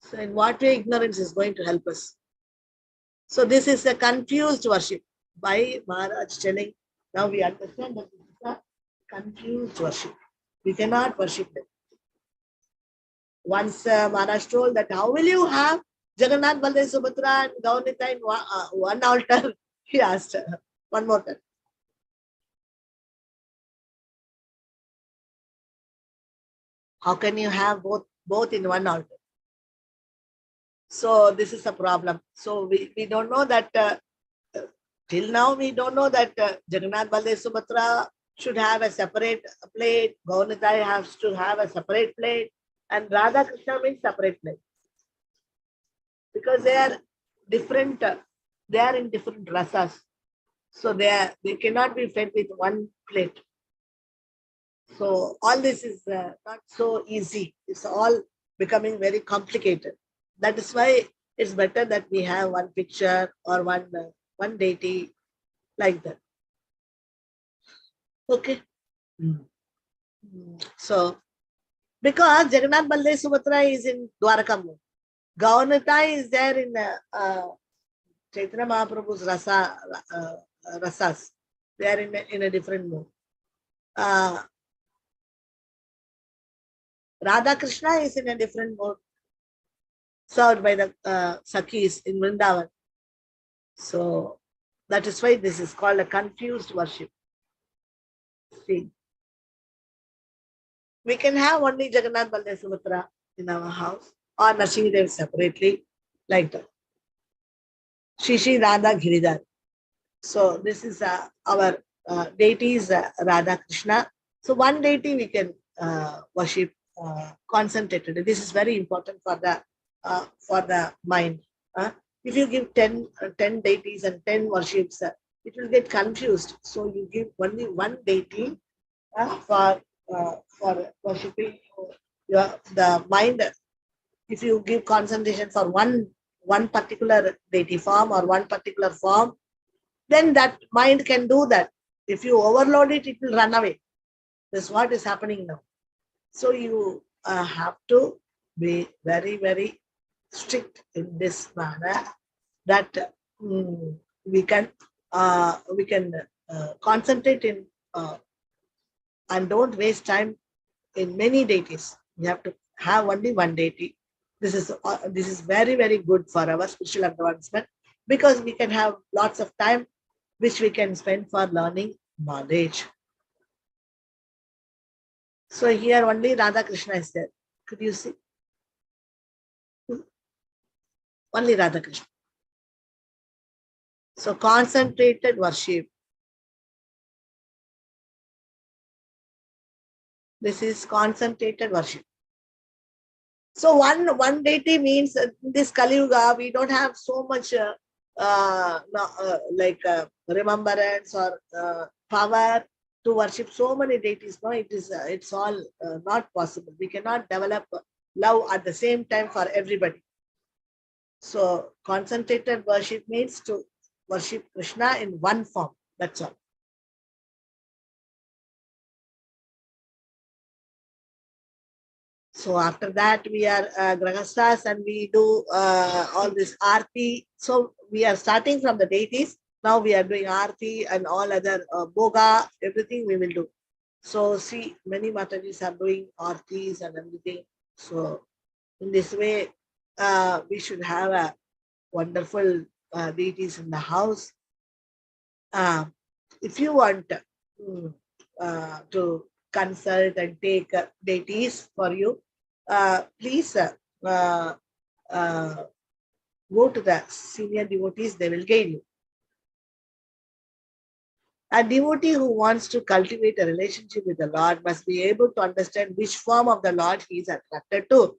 So in what way ignorance is going to help us? So this is a confused worship by Maharaj telling. Now we understand that this is a confused worship. We cannot worship them. Once Maharaj told that, how will you have Jagannath, Baldev, Subhadra and Gaunita in one altar? He asked one more time. How can you have both in one altar? So this is a problem. So we don't know that, till now we don't know that Jagannath, Baldev, Subhadra should have a separate plate, Gaunita has to have a separate plate, and Radha Krishna means separate plate. Because they are different, they are in different rasas. So they cannot be fed with one plate. So all this is not so easy. It's all becoming very complicated. That is why it's better that we have one picture or one deity like that. Okay. So because Jagannath, Baldev, Subhadra is in Dwarakam, Gaunata is there in Chaitanya Mahaprabhu's rasas. They are in a different mood. Radha Krishna is in a different mode, served by the Sakhis in Vrindavan. So that is why this is called a confused worship. See, we can have only Jagannath, Baldev, Subhadra in our house, or Nrsimhadev separately, like that. Shishi, Radha, Giridhar. So this is our deity is Radha Krishna. So one deity we can worship concentrated. This is very important for the mind. If you give 10 deities and 10 worships, it will get confused. So you give only one deity for worshipping the mind. If you give concentration for one particular deity form or one particular form, then that mind can do that. If you overload it, it will run away. That's what is happening now. So you have to be very, very strict in this manner that we can concentrate in and don't waste time in many deities. We have to have only one deity. This is very, very good for our spiritual advancement, because we can have lots of time which we can spend for learning knowledge. So here only Radha Krishna is there. Could you see? Only Radha Krishna. So concentrated worship. This is concentrated worship. So one deity means this Kali Yuga, we don't have so much remembrance or power to worship so many deities. No, it's all not possible. We cannot develop love at the same time for everybody. So concentrated worship means to worship Krishna in one form. That's all. So after that, we are grahasthas and we do all this arti. So we are starting from the deities. Now we are doing arti and all other boga, everything we will do. So see, many Matajis are doing artis and everything. So in this way, we should have a wonderful deities in the house. If you want to consult and take deities for you, please go to the senior devotees, they will guide you. A devotee who wants to cultivate a relationship with the Lord must be able to understand which form of the Lord he is attracted to.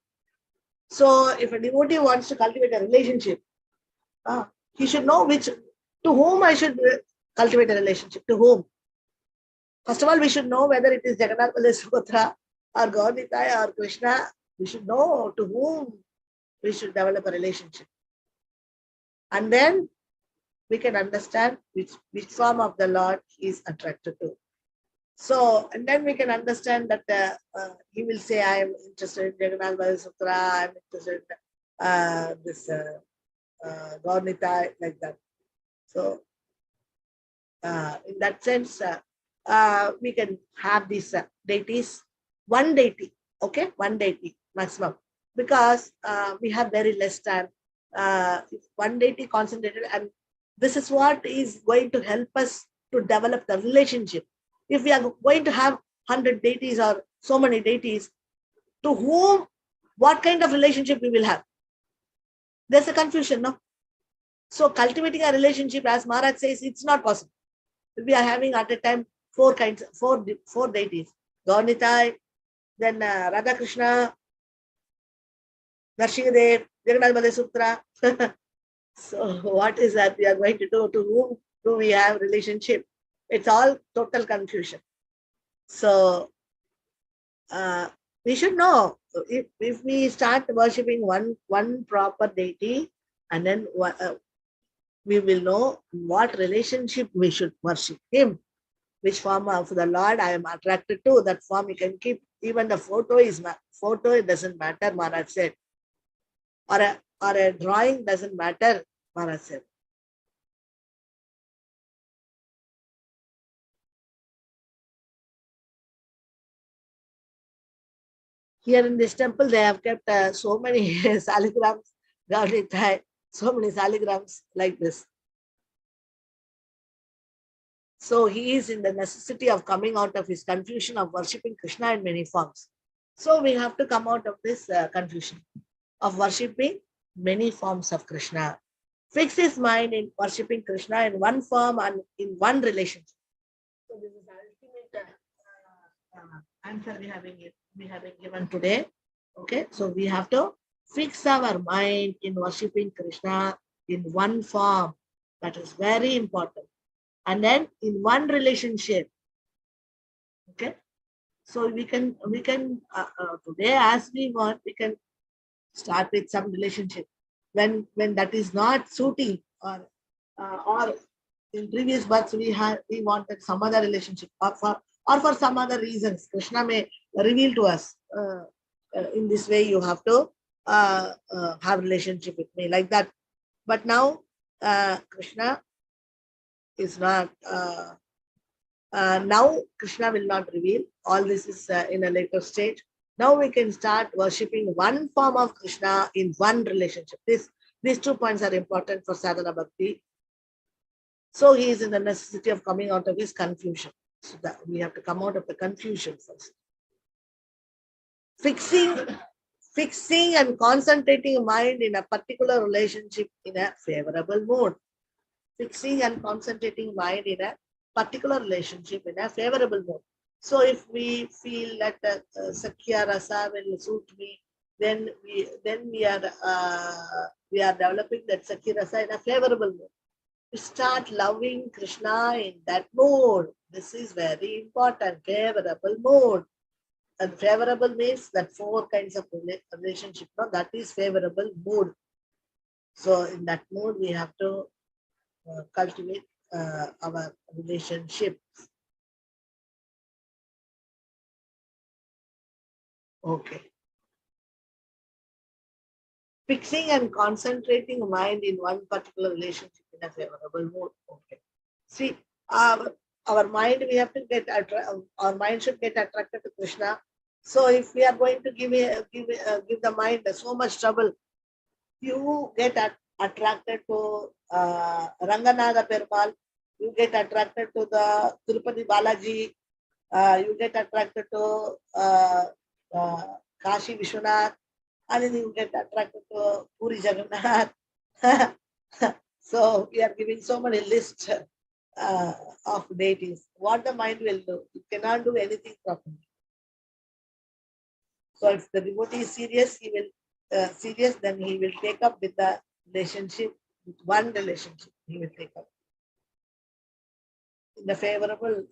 So if a devotee wants to cultivate a relationship, he should know to whom I should cultivate a relationship, to whom. First of all, we should know whether it is Jagannath, Subhadra, or Gaunita or Krishna. We should know to whom we should develop a relationship. And then we can understand which form of the Lord he is attracted to. So, and then we can understand that he will say, I am interested in Jagannath, Subhadra, I am interested in this Gaunita, like that. So, in that sense, we can have these deities, one deity, okay, one deity maximum. because we have very less time. One deity concentrated, and this is what is going to help us to develop the relationship. If we are going to have 100 deities or so many deities, to whom, what kind of relationship we will have? There's a confusion, no? So cultivating a relationship, as Maharaj says, it's not possible. We are having at a time four deities: Gaunitai, then Radha Krishna, Narshingadev, Jagannath Sutra. So what is that we are going to do? To whom do we have relationship? It's all total confusion. So we should know, if we start worshipping one proper deity, and then we will know what relationship we should worship him. Which form of the Lord I am attracted to, that form you can keep. Even the photo, it doesn't matter, Maharaj said. Or a drawing doesn't matter, Maharaj said. Here in this temple, they have kept so many saligrams, so many saligrams like this. So he is in the necessity of coming out of his confusion of worshipping Krishna in many forms. So we have to come out of this confusion of worshipping many forms of Krishna. Fix his mind in worshipping Krishna in one form and in one relationship. So this is the ultimate answer we having given today. Okay, so we have to fix our mind in worshipping Krishna in one form. That is very important. And then in one relationship. Okay, so we can today, as we want, we can start with some relationship. When that is not suiting, or in previous births we wanted some other relationship, or for some other reasons, Krishna may reveal to us, in this way you have to have relationship with me, like that. But now Krishna is not. Now Krishna will not reveal. All this is in a later stage. Now we can start worshipping one form of Krishna in one relationship. These 2 points are important for sadhana bhakti. So he is in the necessity of coming out of his confusion. So that we have to come out of the confusion first. Fixing and concentrating mind in a particular relationship in a favorable mood. Fixing and concentrating mind in a particular relationship in a favorable mood. So if we feel that Sakhya Rasa will suit me, then we are developing that Sakhya Rasa in a favorable mood. We start loving Krishna in that mood. This is very important. Favorable mood. And favorable means that 4 kinds of relationship. No, that is favorable mood. So in that mood, we have to cultivate our relationships. Okay. Fixing and concentrating mind in one particular relationship in a favorable mood. Okay. See, our mind, we have to get our mind should get attracted to Krishna. So if we are going to give the mind so much trouble, you get attracted to Ranganatha Perumal, you get attracted to the Tirupati Balaji, you get attracted to Kashi Vishwanath, and then you get attracted to Puri Jagannath. So we are giving so many lists of deities. What the mind will do? It cannot do anything properly. So if the devotee is serious, he will then he will take up with the relationship, with one relationship. He will take up in the favorable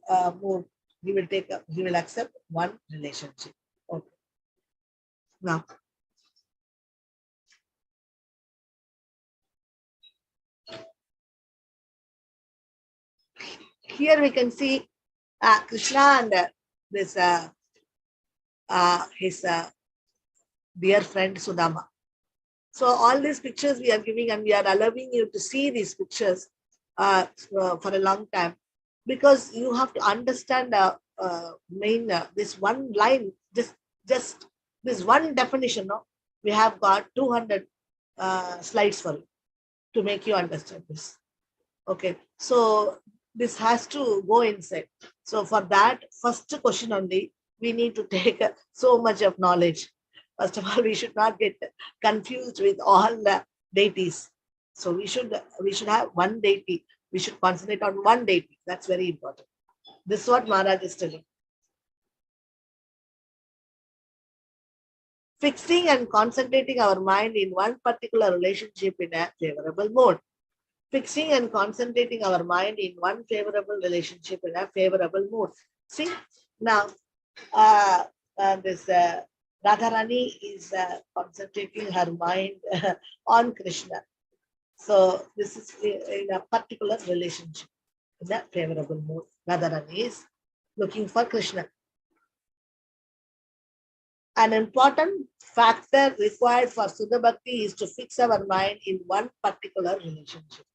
mood. He will accept one relationship. Okay. Now, here we can see Krishna and this his dear friend Sudama. So all these pictures we are giving, and we are allowing you to see these pictures for a long time, because you have to understand this one line, just this one definition. No? We have got 200 slides for you to make you understand this. Okay, so this has to go inside. So for that, first question only, we need to take so much of knowledge. First of all, we should not get confused with all the deities. So we should have one deity. We should concentrate on one deity. That's very important. This is what Maharaj is telling. Fixing and concentrating our mind in one particular relationship in a favorable mode. Fixing and concentrating our mind in one favorable relationship in a favorable mood. See, now this Radharani is concentrating her mind on Krishna. So this is in a particular relationship, in a favorable mood. Radharani is looking for Krishna. An important factor required for Suddha Bhakti is to fix our mind in one particular relationship.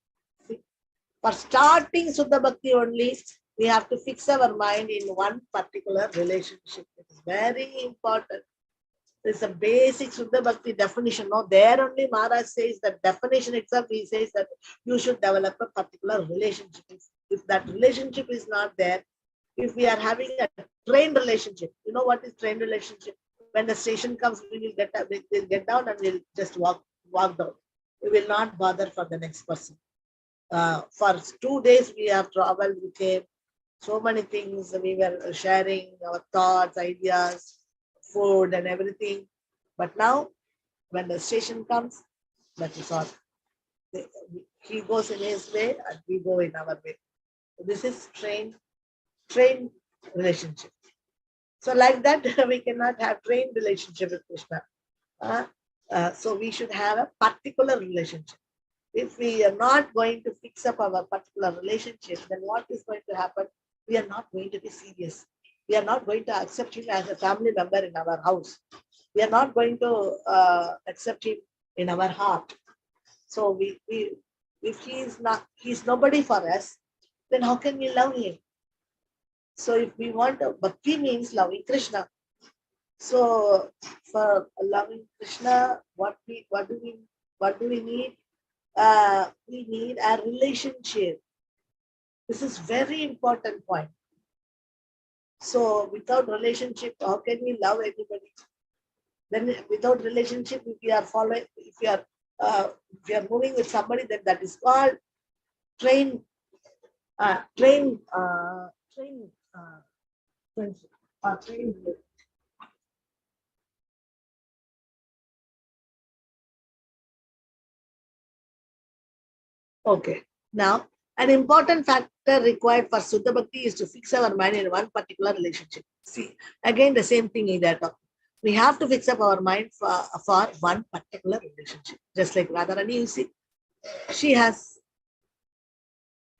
For starting Suddha Bhakti only, we have to fix our mind in one particular relationship. It is very important. It's a basic Suddha Bhakti definition. No, there only Maharaj says that definition itself, he says that you should develop a particular relationship. If that relationship is not there, if we are having a train relationship, you know what is train relationship? When the station comes, we will get down and we'll just walk down. We will not bother for the next person. For 2 days we have traveled, we came, so many things, we were sharing our thoughts, ideas, food and everything. But now, when the station comes, that is all. He goes in his way and we go in our way. This is train relationship. So like that, we cannot have train relationship with Krishna. So we should have a particular relationship. If we are not going to fix up our particular relationship, then what is going to happen? We are not going to be serious. We are not going to accept him as a family member in our house. We are not going to accept him in our heart. So if he's nobody for us, then how can we love him? So if we want bhakti means loving Krishna. So for loving Krishna, what do we need? We need a relationship. This is very important point. So without relationship, how can we love anybody? Then without relationship, if we are moving with somebody, then that is called train friendship or train. Okay. Now, an important factor required for Suddha Bhakti is to fix our mind in one particular relationship. See, again, the same thing in that. We have to fix up our mind for one particular relationship. Just like Radharani, you see, she has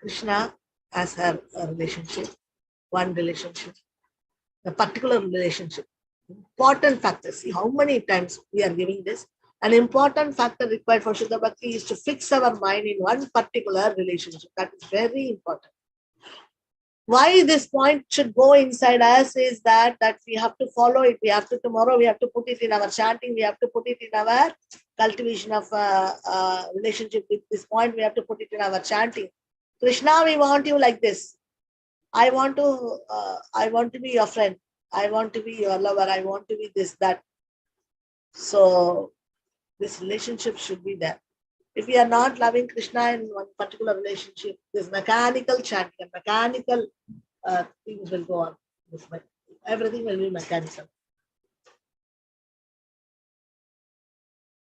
Krishna as her relationship, one relationship, a particular relationship. Important factor. See how many times we are giving this. An important factor required for Suddha Bhakti is to fix our mind in one particular relationship. That is very important. Why this point should go inside us is that we have to follow it. We have to tomorrow, we have to put it in our chanting. We have to put it in our cultivation of relationship with this point. We have to put it in our chanting. Krishna, we want you like this. I want to be your friend. I want to be your lover. I want to be this, that. So this relationship should be there. If we are not loving Krishna in one particular relationship, this mechanical chanting and mechanical things will go on. Everything will be mechanical.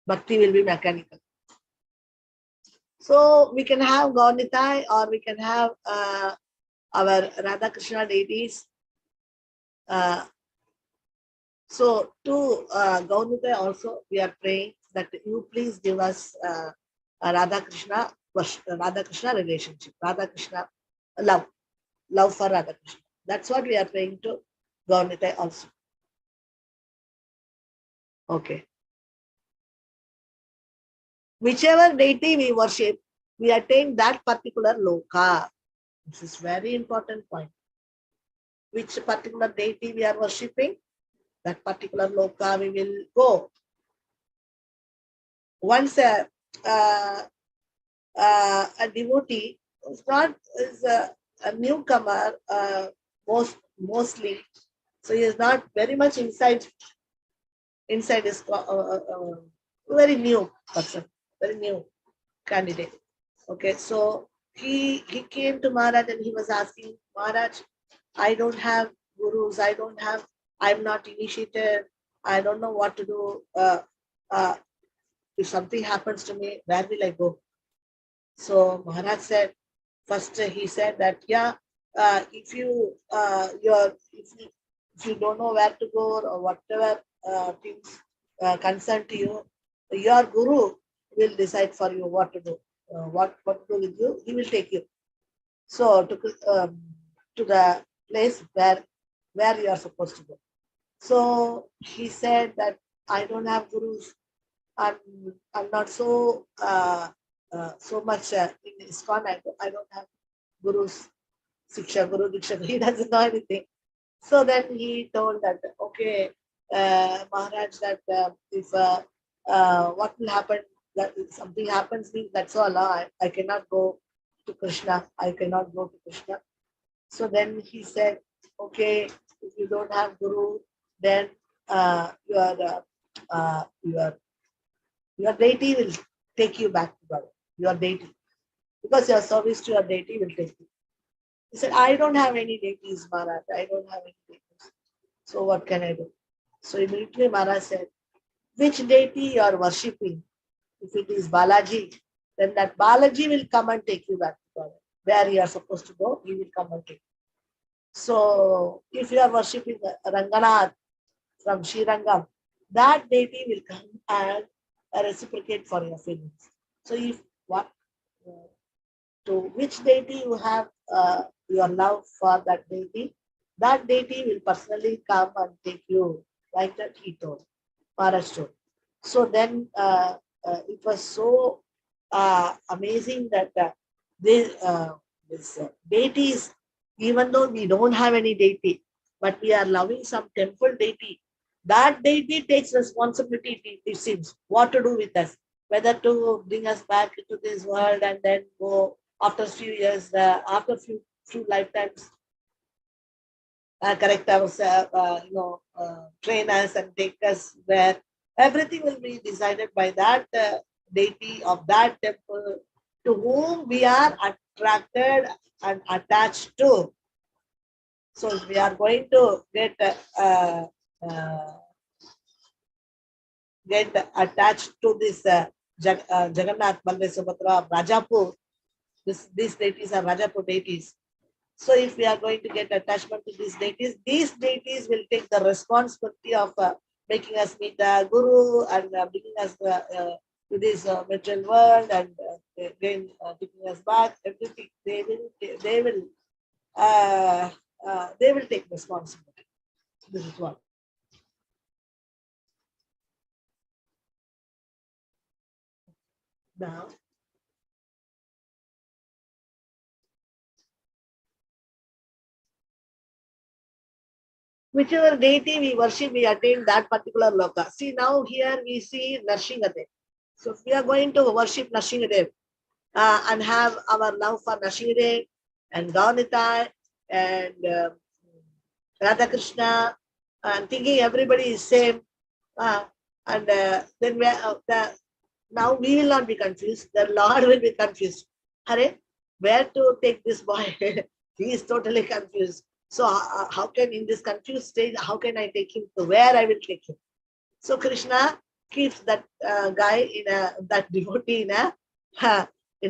Bhakti will be mechanical. So we can have Gaunitai or we can have our Radha Krishna deities. So to Gaunitai also we are praying that you please give us Radha Krishna relationship, Radha Krishna love for Radha Krishna. That's what we are praying to Gaunitai also. Okay. Whichever deity we worship, we attain that particular loka. This is very important point. Which particular deity we are worshipping, that particular loka we will go. once a devotee is not is a newcomer, mostly, so he is not very much inside his very new person, very new candidate. Okay, so he came to Maharaj and he was asking Maharaj, I don't have gurus, I'm not initiated, I don't know what to do. Uh, if something happens to me, where will I go? So Maharaj said, first he said that, yeah, if if you don't know where to go or whatever things concern to you, your guru will decide for you what to do, what to do with you. He will take you. So to the place where you are supposed to go. So he said that I don't have gurus. I'm not so much in ISKCON. I don't have gurus, Siksha, Guru, Diksha. He doesn't know anything. So then he told that, okay, Maharaj, that if what will happen, that if something happens, that's all. I cannot go to Krishna. I cannot go to Krishna. So then he said, okay, if you don't have Guru, then your deity will take you back to God. Your deity. Because your service to your deity will take you. He said, I don't have any deities, Maharaj. I don't have any deities. So what can I do? So immediately Maharaj said, which deity you are worshipping? If it is Balaji, then that Balaji will come and take you back to God. Where you are supposed to go, he will come and take you. So if you are worshipping Ranganath from Srirangam, that deity will come and reciprocate for your feelings. So if what to which deity you have your love for that deity will personally come and take you, like that he told, Maharaj told. So then it was so amazing that this deities, even though we don't have any deity, but we are loving some temple deity, that deity takes responsibility, it seems, what to do with us, whether to bring us back into this world and then go after a few years, after few lifetimes, correct us, train us and take us where everything will be decided by that deity of that temple to whom we are attracted and attached to. So if we are going to get attached to this Jagannath, Baldev, Subhadra, Rajapur, these deities are Rajapur deities. So if we are going to get attachment to these deities will take the responsibility of making us meet the Guru and bringing us to this material world and again taking us back. Everything they will take responsibility. This is what. Now, whichever deity we worship, we attain that particular loka. See, now here we see Narshingadev. So if we are going to worship Narshingadev and have our love for Narshingadev and Gaunitai and Radha Krishna and thinking everybody is same, and then now we will not be confused. The Lord will be confused. Hare, where to take this boy? He is totally confused. So how can, in this confused stage, how can I take him to where I will take him? So Krishna keeps that guy that devotee in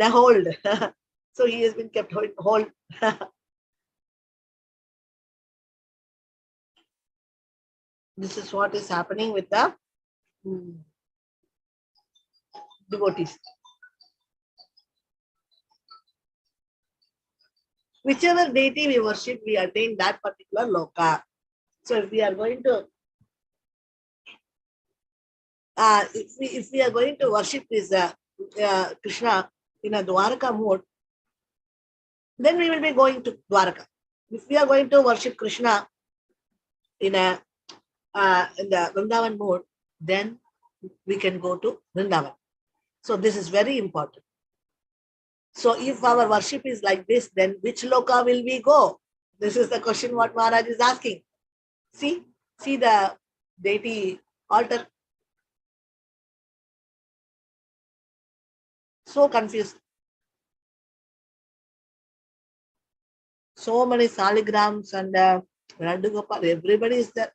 a hold. So he has been kept hold. This is what is happening with the devotees. Whichever deity we worship, we attain that particular loka. So if we are going to if we are going to worship this Krishna in a Dwaraka mode, then we will be going to Dwaraka. If we are going to worship Krishna in the Vrindavan mode, then we can go to Vrindavan. So this is very important. So if our worship is like this, then which loka will we go? This is the question what Maharaj is asking. See the deity altar. So confused. So many saligrams and Radhagopal, everybody is there.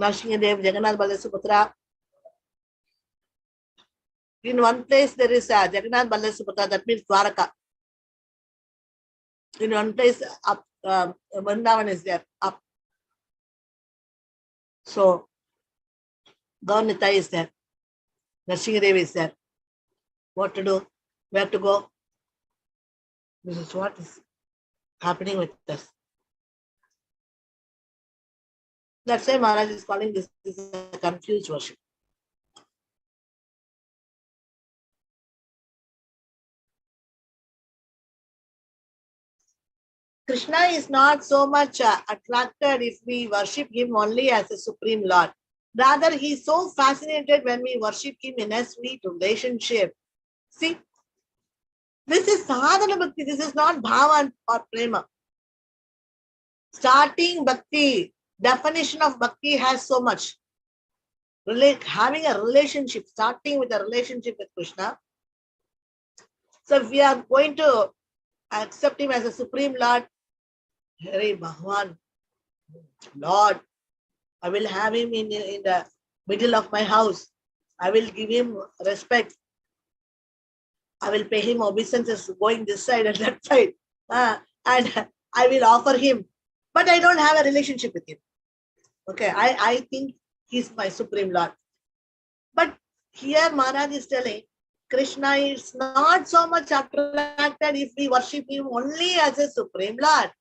Nrsimhadev, Jagannath Balasubhadra. In one place there is Jagannath Balasubhadra, that means Dwaraka. In one place up, Vrindavan is there, up. So Gaunita is there. Nrsimhadev is there. What to do? Where to go? This is what is happening with us. That's why Maharaj is calling this a confused worship. Krishna is not so much attracted if we worship him only as a supreme Lord. Rather, he is so fascinated when we worship him in a sweet relationship. See, this is sadhana bhakti. This is not bhava or prema. Starting bhakti, definition of bhakti has so much. Having a relationship, starting with a relationship with Krishna. So if we are going to accept him as a supreme Lord, Hare Bhagwan, Lord, I will have him in the middle of my house. I will give him respect. I will pay him obeisances going this side and that side. And I will offer him. But I don't have a relationship with him. Okay, I think he's my supreme Lord. But here Maharaj is telling, Krishna is not so much attracted if we worship him only as a supreme Lord.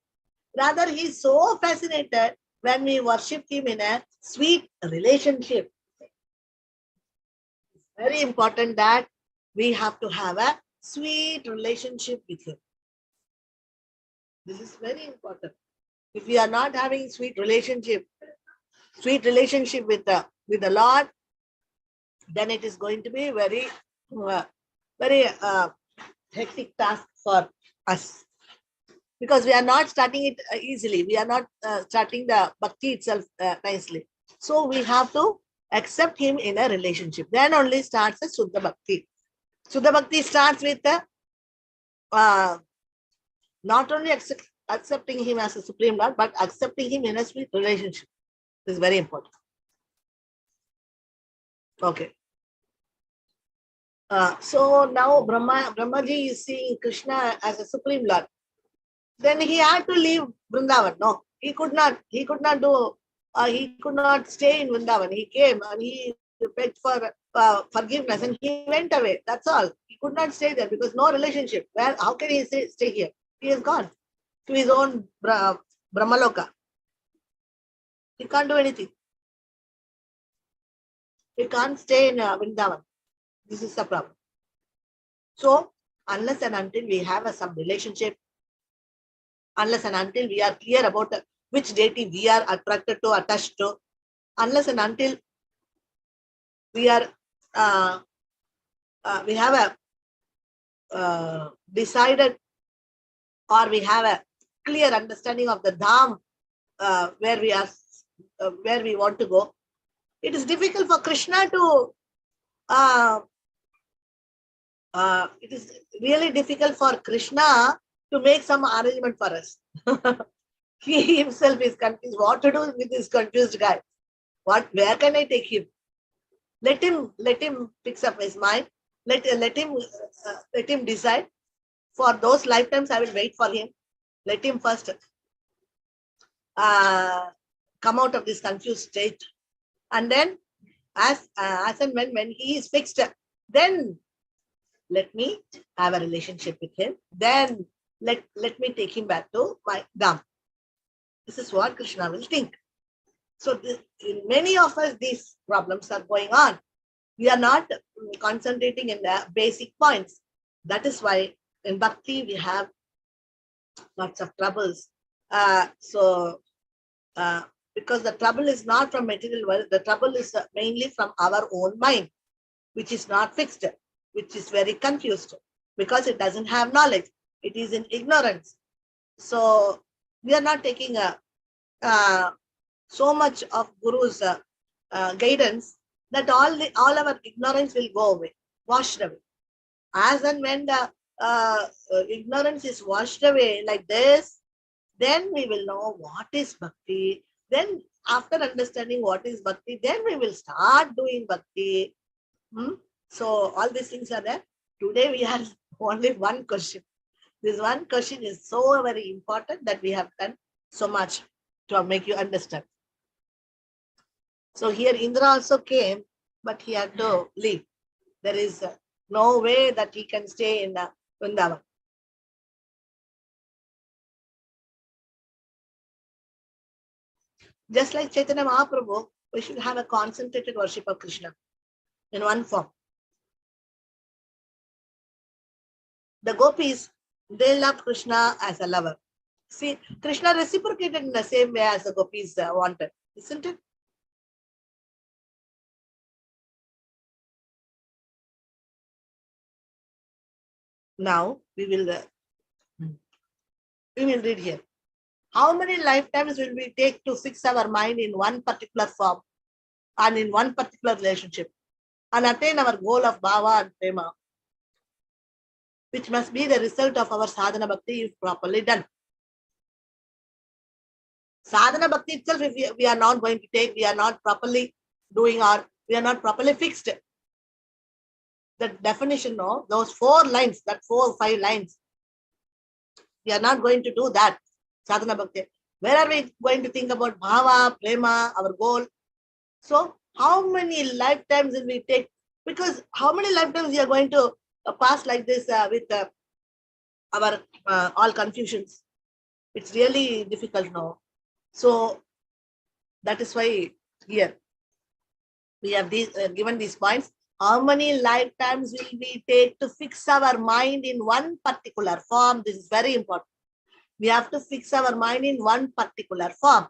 Rather, he is so fascinated when we worship him in a sweet relationship. It's very important that we have to have a sweet relationship with him. This is very important. If we are not having sweet relationship with the Lord, then it is going to be very hectic task for us. Because we are not starting it easily. We are not starting the bhakti itself nicely. So we have to accept him in a relationship. Then only starts the Suddha Bhakti. Suddha Bhakti starts with not only accepting him as a supreme Lord, but accepting him in a sweet relationship. This is very important. Okay. So now Brahmaji is seeing Krishna as a supreme Lord. Then he had to leave Vrindavan. No, he could not do. He could not stay in Vrindavan. He came and he begged for forgiveness and he went away. That's all. He could not stay there because no relationship. How can he stay here? He is gone to his own Brahmaloka. He can't do anything. He can't stay in Vrindavan. This is the problem. So unless and until we have some relationship, unless and until we are clear about which deity we are attracted to, attached to, unless and until we are we have a decided or we have a clear understanding of the dham where we want to go, it is difficult for Krishna to it is really difficult for Krishna to make some arrangement for us. He himself is confused. What to do with this confused guy? Where can I take him? Let him fix up his mind. Let him decide. For those lifetimes, I will wait for him. Let him first come out of this confused state, and then as and when he is fixed, then let me have a relationship with him. Then let me take him back to my dham. This is what Krishna will think. So in many of us, these problems are going on. We are not concentrating in the basic points. That is why in Bhakti we have lots of troubles. Because the trouble is not from material world, the trouble is mainly from our own mind, which is not fixed, which is very confused, because it doesn't have knowledge. It is in ignorance. So we are not taking so much of Guru's guidance that all our ignorance will go away, washed away. As and when the ignorance is washed away like this, then we will know what is bhakti. Then after understanding what is bhakti, then we will start doing bhakti. So all these things are there. Today we have only one question. This one question is so very important that we have done so much to make you understand. So here Indra also came, but he had to leave. There is no way that he can stay in Vrindavan. Just like Chaitanya Mahaprabhu, we should have a concentrated worship of Krishna in one form. The gopis, they love Krishna as a lover. See, Krishna reciprocated in the same way as the gopis wanted, isn't it? Now we will read here. How many lifetimes will we take to fix our mind in one particular form and in one particular relationship and attain our goal of bhava and prema, which must be the result of our sadhana bhakti if properly done. Sadhana bhakti itself, if we are not going to take, we are not properly doing, or we are not properly fixed. The definition, no, those 4 lines, that 4 or 5 lines, we are not going to do that. Sadhana bhakti. Where are we going to think about bhava, prema, our goal? So, how many lifetimes will we take? Because how many lifetimes we are going to pass like this with our all confusions? It's really difficult now. So, that is why here we have these, given these points. How many lifetimes will we take to fix our mind in one particular form? This is very important. We have to fix our mind in one particular form,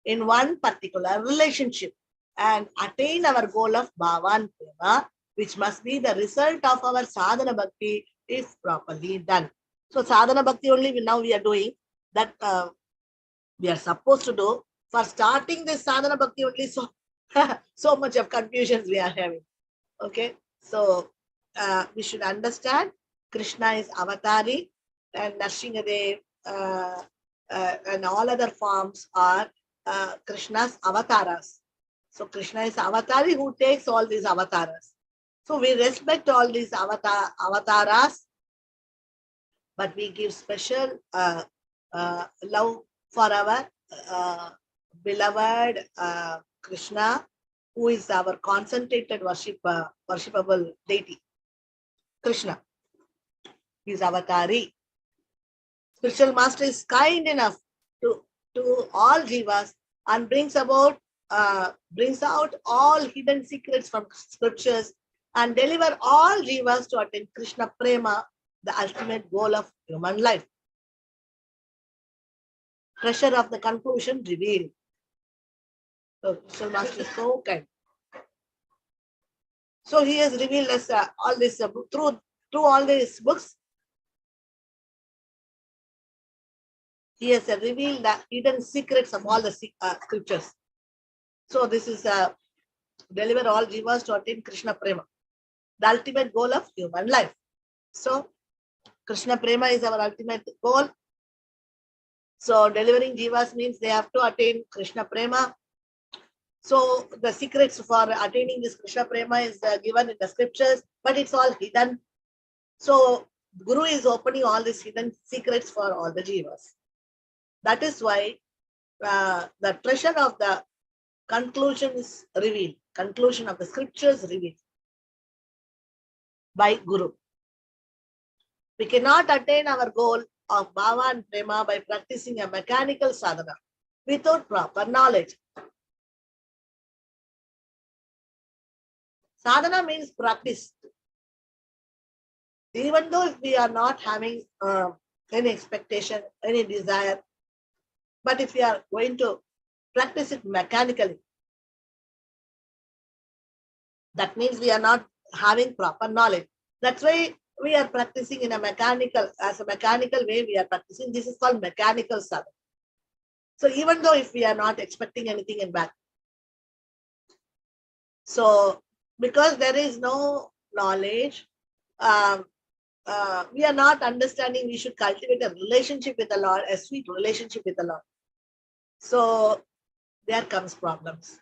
in one particular relationship, and attain our goal of bhava and prema, which must be the result of our sadhana bhakti if properly done. So sadhana bhakti only now we are doing that. We are supposed to do. For starting this sadhana bhakti only, so so much of confusions we are having. Okay, so we should understand Krishna is avatari and Nrsimhadev and all other forms are Krishna's avataras. So Krishna is avatari who takes all these avataras. So we respect all these avataras, but we give special love for our beloved Krishna, who is our concentrated worshipable deity. Krishna is avatari. Spiritual master is kind enough to all jivas and brings out all hidden secrets from scriptures and deliver all jivas to attain Krishna prema, the ultimate goal of human life. Pressure of the conclusion revealed. So Spiritual master is so kind. So he has revealed us all this through all these books. He has revealed the hidden secrets of all the scriptures. So this is deliver all jivas to attain Krishna prema, the ultimate goal of human life. So Krishna prema is our ultimate goal. So delivering jivas means they have to attain Krishna prema. So the secrets for attaining this Krishna prema is given in the scriptures, but it's all hidden. So Guru is opening all these hidden secrets for all the jivas. That is why the treasure of the conclusion is revealed. Conclusion of the scriptures revealed by Guru. We cannot attain our goal of bhava and prema by practicing a mechanical sadhana without proper knowledge. Sadhana means practice. Even though if we are not having any expectation, any desire, but if we are going to practice it mechanically. That means we are not having proper knowledge. That's why we are practicing in a mechanical way we are practicing. This is called mechanical sadhana. So even though if we are not expecting anything in back. So because there is no knowledge, we are not understanding we should cultivate a relationship with the Lord, a sweet relationship with the Lord. So there comes problems.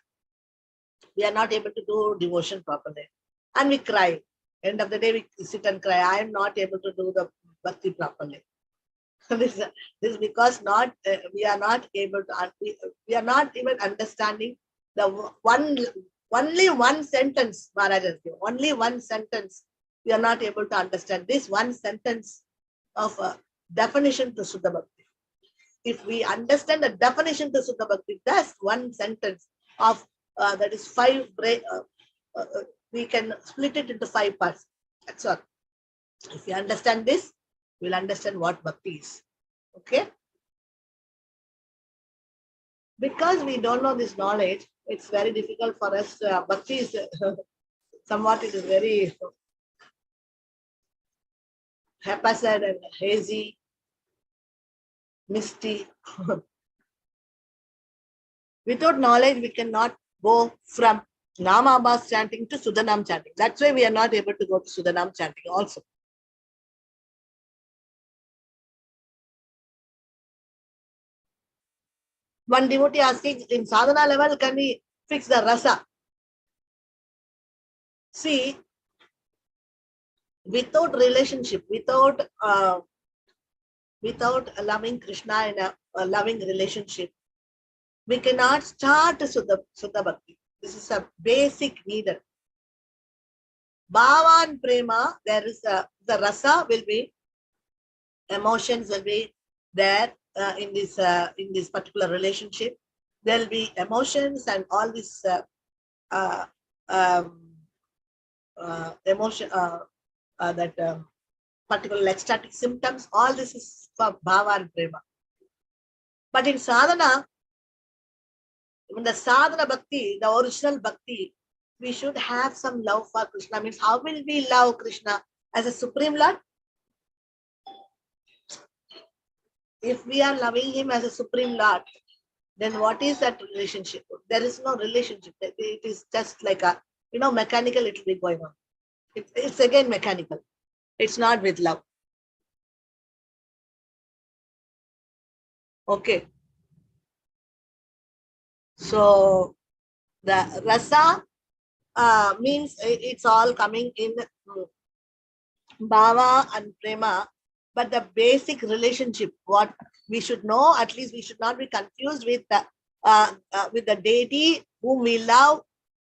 We are not able to do devotion properly. And we cry. End of the day, we sit and cry. I am not able to do the bhakti properly. This is because we are not able to, we are not even understanding the only one sentence, Maharaj has given. Only one sentence. We are not able to understand this one sentence of a definition to Suddha Bhakti. If we understand the definition to Suddha Bhakti, that's one sentence of that is we can split it into 5 parts. That's all. If you understand this, we'll understand what bhakti is. Okay? Because we don't know this knowledge, it's very difficult for us. Bhakti is somewhat, it is very haphazard and hazy, misty. Without knowledge, we cannot go from Namabhas chanting to Sudanam chanting. That's why we are not able to go to Sudanam chanting also. One devotee asking, in sadhana level, can we fix the rasa? See, without relationship, without loving Krishna in a loving relationship, we cannot start Suddha Bhakti. This is a basic needed. Bhava and prema, there is the rasa will be, emotions will be there in this particular relationship. There will be emotions and all this emotion, that particular ecstatic symptoms. All this is for bhava and prema. But in sadhana, in the sadhana bhakti, the original bhakti, we should have some love for Krishna. Means how will we love Krishna as a Supreme Lord? If we are loving him as a Supreme Lord, then what is that relationship? There is no relationship. It is just like a, mechanical, it will be going on. It's again mechanical. It's not with love. Okay. So the rasa means it's all coming in bhava and prema, but the basic relationship, what we should know, at least we should not be confused with the deity whom we love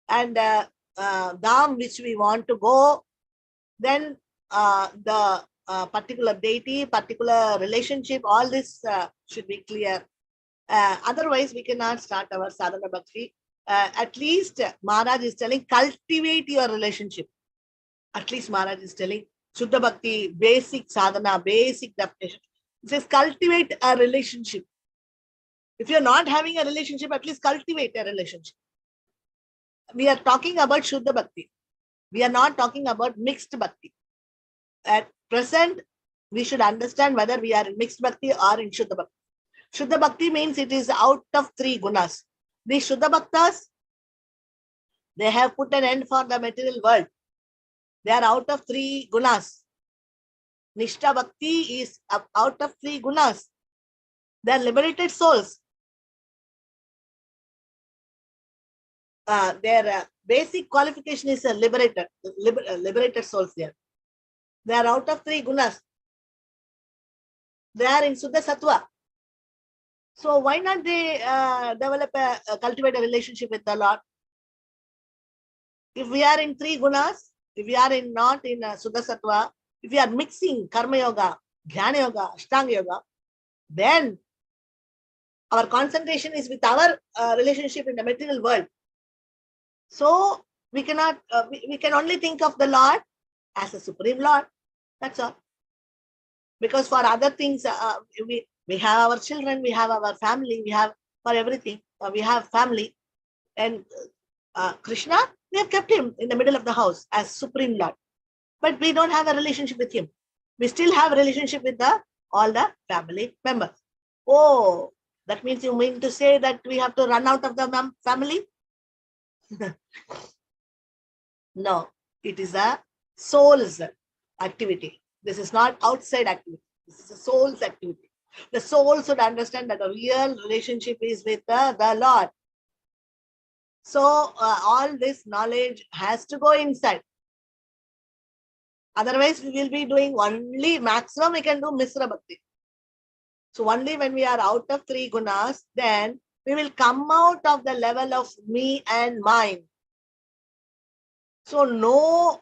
and dham which we want to go. Then the particular deity, particular relationship, all this should be clear. Otherwise, we cannot start our sadhana bhakti. At least Maharaj is telling, cultivate your relationship. At least Maharaj is telling, Suddha Bhakti, basic sadhana, basic definition. It says, cultivate a relationship. If you're not having a relationship, at least cultivate a relationship. We are talking about Shuddha Bhakti. We are not talking about mixed Bhakti. At present, we should understand whether we are in mixed Bhakti or in Shuddha Bhakti. Shuddha Bhakti means it is out of 3 gunas. These Shuddha Bhaktas, they have put an end for the material world. They are out of 3 gunas. Nishtha Bhakti is out of 3 gunas. They are liberated souls. Their basic qualification is a liberated souls there. They are out of 3 gunas. They are in Suddha Sattva. So why not they cultivate a relationship with the Lord? If we are in 3 gunas, if we are not in Suddha Sattva, if we are mixing Karma Yoga, Jnana Yoga, Ashtanga Yoga, then our concentration is with our relationship in the material world. So we cannot, we can only think of the Lord as a Supreme Lord. That's all. Because for other things, we have our children, we have our family, we have for everything. we have family, and Krishna, we have kept him in the middle of the house as Supreme Lord. But we don't have a relationship with him. We still have a relationship with all the family members. Oh, that means you mean to say that we have to run out of the family? No, it is a soul's activity. This is not outside activity. This is a soul's activity. The soul should understand that a real relationship is with the Lord. So all this knowledge has to go inside. Otherwise, we will be doing only maximum we can do Misra Bhakti. So only when we are out of 3 gunas, then we will come out of the level of me and mine. So no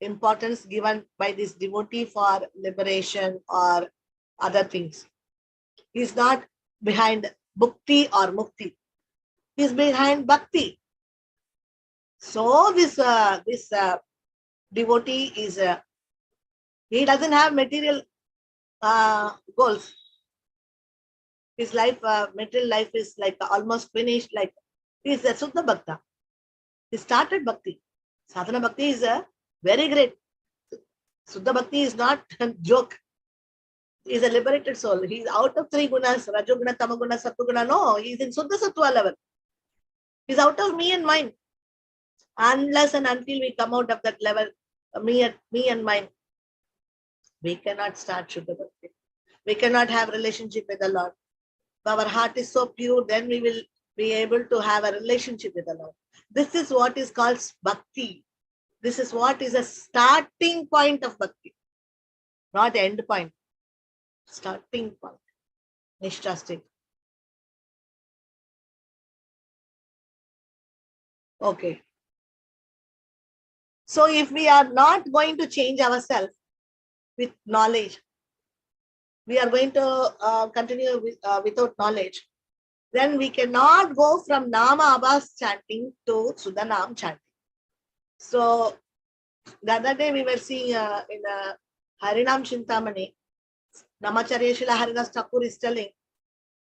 importance given by this devotee for liberation or other things. He is not behind bhukti or mukti. He is behind bhakti. So this devotee is he doesn't have material goals. His life, material life is like almost finished. Like he is a Suddha Bhakta. He started bhakti. Sadhana bhakti is very great. Suddha Bhakti is not a joke. He is a liberated soul. He is out of 3 gunas, Rajoguna, Tamaguna, Sattva. No, he is in Suddha Sattva level. He is out of me and mine. Unless and until we come out of that level, me and mine, we cannot start Shuddha Bhakti. We cannot have relationship with the Lord. If our heart is so pure, then we will be able to have a relationship with the Lord. This is what is called bhakti. This is what is a starting point of bhakti, not the end point. Starting point. Nishta state. Okay. So if we are not going to change ourselves with knowledge, we are going to continue without knowledge, then we cannot go from Nama Abbas chanting to Suddha Nam chanting. So the other day we were seeing in Harinam Chintamani, Namacharya Shila Haridas Thakur is telling,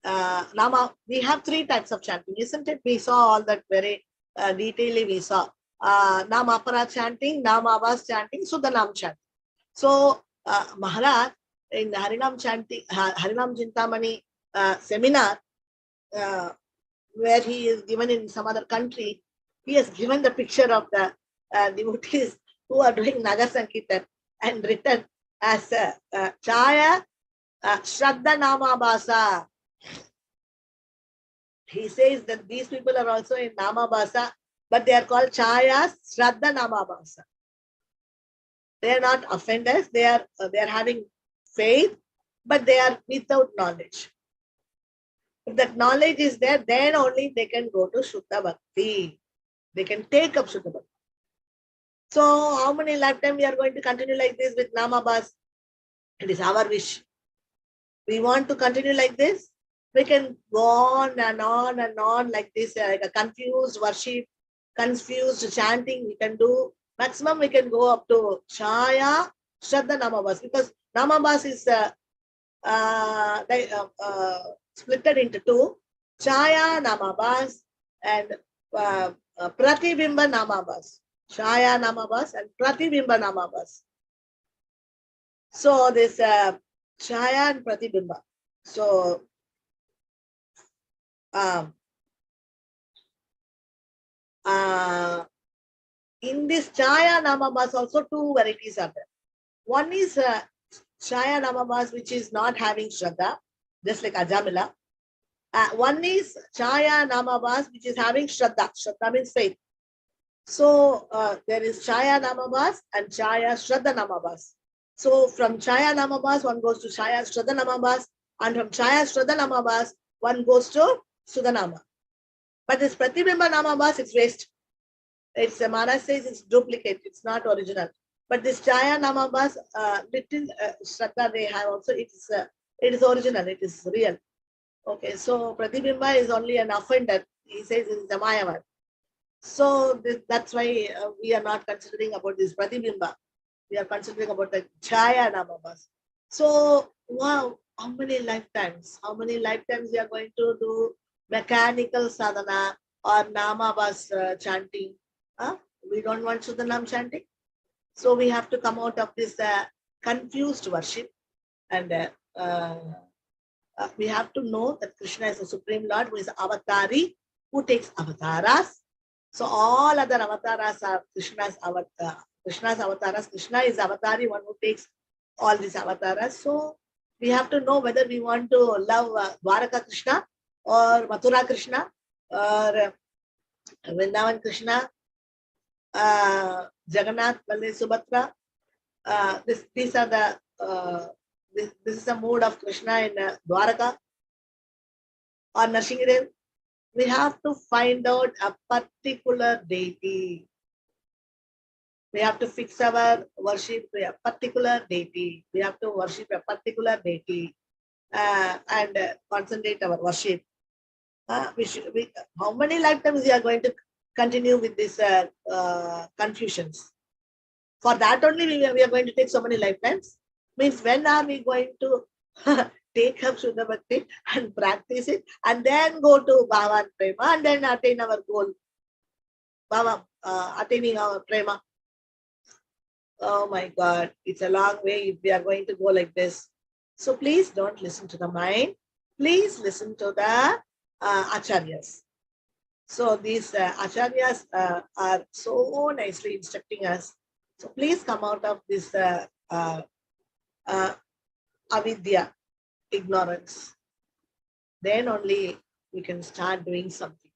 Nama, we have 3 types of chanting, isn't it? We saw all that very detailedly. We saw Nama Apara chanting, Nama Abbas chanting, Suddha Nam chanting. So Maharaj in the Harinam chanting, Harinam Chintamani seminar, where he is given in some other country, he has given the picture of the devotees who are doing Nagar Sankirtan and written as Chaya Shraddha Nama Basa. He says that these people are also in Nama Basa, but they are called Chaya Shraddha Nama Basa. They are not offenders, they are having faith, but they are without knowledge. If that knowledge is there, then only they can go to Shuddha Bhakti. They can take up Shuddha Bhakti. So how many lifetimes we are going to continue like this with Nama Bas? It is our wish. We want to continue like this. We can go on and on and on like this, like a confused worship, confused chanting. We can do maximum. We can go up to Chaya Shraddha Nama Bas, because Nama Bas is splitted into 2, Chaya Namabas and Pratibimba Namabas. Chaya Namabas and Pratibimba Namabas. So this Chaya and Pratibimba. So in this Chaya Namabas also 2 varieties are there. One is Chaya Namabas, which is not having Shraddha, just like Ajamila. One is Chaya Namabas, which is having Shraddha. Shraddha means faith. So there is Chaya Namabas and Chaya Shraddha Namabas. So from Chaya Namabas, one goes to Chaya Shraddha Namabas, and from Chaya Shraddha Namabas, one goes to Suddha Nama. But this Pratibimba Namabas, it's waste. It's Maharaj says it's duplicate, it's not original. But this Chaya Namabas, little Shraddha they have also, it is original, it is real. Okay, so Pratibimba is only an offender. He says it is a Mayavan. So that's why we are not considering about this Pratibimba. We are considering about the Chaya Namabas. So, wow, how many lifetimes? How many lifetimes we are going to do mechanical sadhana or nama bas chanting? Huh? We don't want Shuddhanam chanting. So we have to come out of this confused worship, and we have to know that Krishna is the Supreme Lord who is avatari, who takes avataras. So all other avatars are Krishna's avatars. Krishna is avatari, one who takes all these avatars. So we have to know whether we want to love Dwaraka Krishna or Mathura Krishna or Vrindavan Krishna, Jagannath, Balle, Subhadra. These are the this is the mood of Krishna in Dwaraka or Narsingadev. We have to find out a particular deity. We have to fix our worship to a particular deity. We have to worship a particular deity and concentrate our worship. How many lifetimes we are going to continue with these confusions? For that only we are going to take so many lifetimes. Means when are we going to take up Suddha Bhakti and practice it and then go to Bhava and Prema and then attain our goal? Bhava, attaining our Prema. Oh my God, it's a long way if we are going to go like this. So please don't listen to the mind. Please listen to the acharyas. So these acharyas are so nicely instructing us. So please come out of this avidya, ignorance. Then only we can start doing something.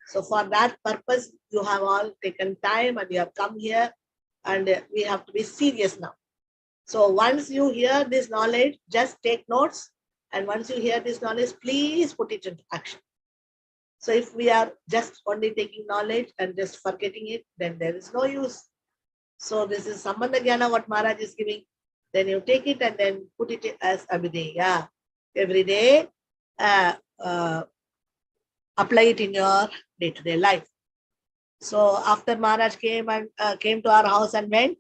So for that purpose, you have all taken time and you have come here, and we have to be serious now. So once you hear this knowledge, just take notes. And once you hear this knowledge, please put it into action. So if we are just only taking knowledge and just forgetting it, then there is no use. So this is Sambandha Jnana, what Maharaj is giving. Then you take it and then put it as Abhideya. Every day, apply it in your day-to-day life. So after Maharaj came to our house and went,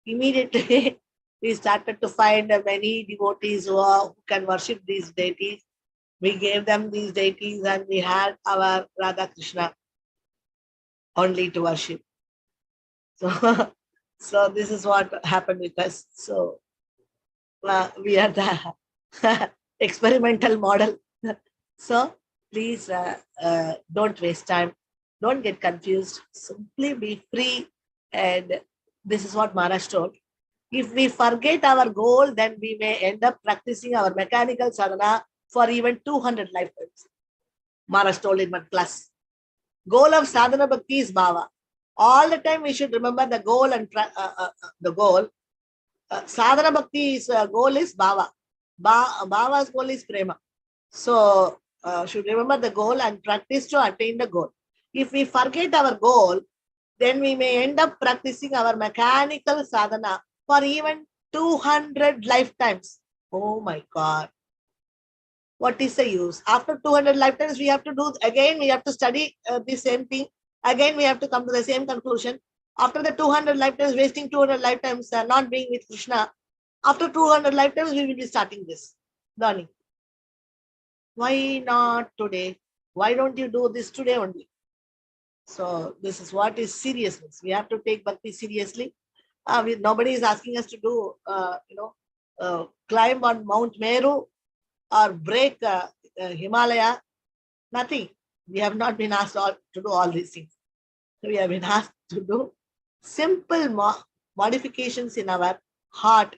immediately we started to find many devotees who can worship these deities. We gave them these deities and we had our Radha Krishna only to worship. So, so this is what happened with us. So we are the experimental model. So please don't waste time. Don't get confused. Simply be free. And this is what Maharaj told. If we forget our goal, then we may end up practicing our mechanical sadhana for even 200 lifetimes. Maharaj told in one class. Goal of sadhana bhakti is bhava. All the time we should remember the goal and the goal. Sadhana bhakti's goal is bhava. Bhava's goal is prema. So should remember the goal and practice to attain the goal. If we forget our goal, then we may end up practicing our mechanical sadhana for even 200 lifetimes. Oh my God. What is the use? After 200 lifetimes, we have to do again, we have to study the same thing. Again, we have to come to the same conclusion. After the 200 lifetimes, wasting 200 lifetimes, not being with Krishna, after 200 lifetimes, we will be starting this learning. Why not today? Why don't you do this today only? So this is what is seriousness. We have to take bhakti seriously. Nobody is asking us to do, climb on Mount Meru or break Himalaya. Nothing. We have not been asked to do all these things. We have been asked to do simple modifications in our heart,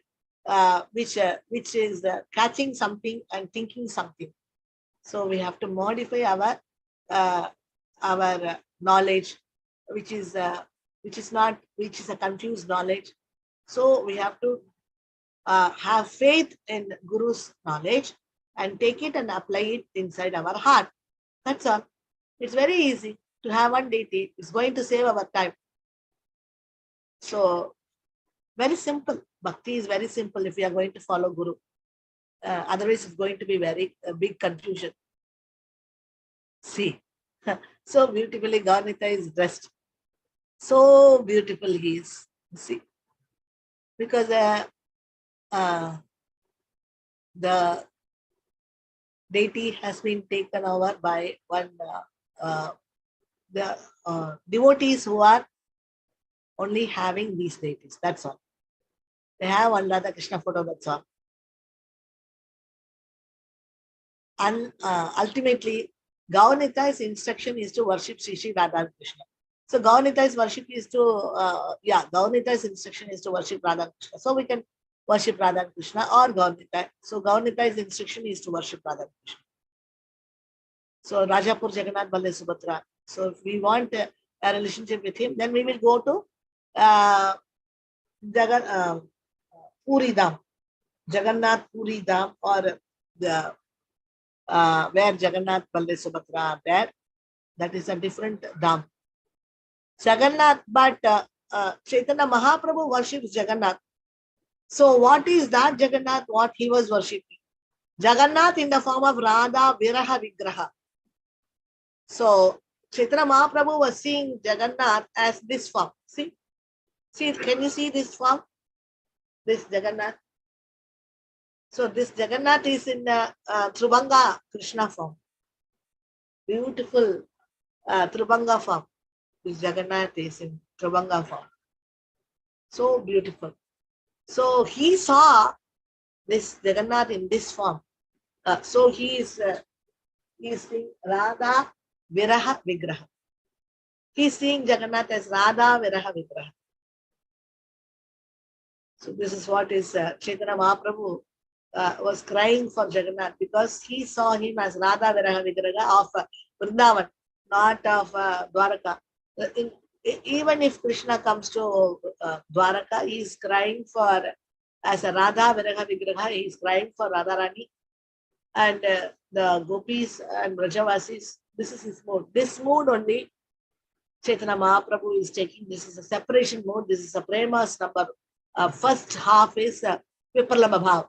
which is catching something and thinking something. So we have to modify our knowledge, which is a confused knowledge. So we have to have faith in Guru's knowledge and take it and apply it inside our heart. That's all. It's very easy to have one deity. It's going to save our time. So very simple. Bhakti is very simple if we are going to follow Guru. Otherwise, it's going to be very big confusion. See, so beautifully Gaurnita is dressed. So beautiful he is. See, because the deity has been taken over by one the devotees who are only having these deities. That's all. They have one Radha Krishna photo. That's all. And ultimately, Gaunita's instruction is to worship Sri Sri Radha Krishna. So Gaunita's worship is to Gaunita's instruction is to worship Radha Krishna. So we can worship Radha Krishna or Gaunita. So Gaunita's instruction is to worship Radha Krishna. So Rajapur Jagannath Balle Subhadra. So if we want a relationship with him, then we will go to Puri Dham, Jagannath Puri Dham, or the where Jagannath Balle Subhadra are there. That is a different Dham. Jagannath, but Chaitanya Mahaprabhu worships Jagannath. So what is that Jagannath? What he was worshipping? Jagannath in the form of Radha Viraha Vigraha. So Chaitanya Mahaprabhu was seeing Jagannath as this form. See, can you see this form? This Jagannath. So this Jagannath is in Tribhanga Krishna form. Beautiful Tribhanga form. This Jagannath is in Tribhanga form. So beautiful. So he saw this Jagannath in this form. So he is seeing Radha Viraha Vigraha. He is seeing Jagannath as Radha Viraha Vigraha. So this is what is Chaitanya Mahaprabhu was crying for Jagannath, because he saw him as Radha Viraha Vigraha of Vrindavan, not of Dwaraka. Even if Krishna comes to Dwaraka, he is crying for, as a Radha Viraha Vigraha, he is crying for Radharani. And the Gopis and Brajavasis, this is his mood. This mood only Chaitanya Mahaprabhu is taking. This is a separation mode. This is a Prema's number. First half is Vipralambha Bhav.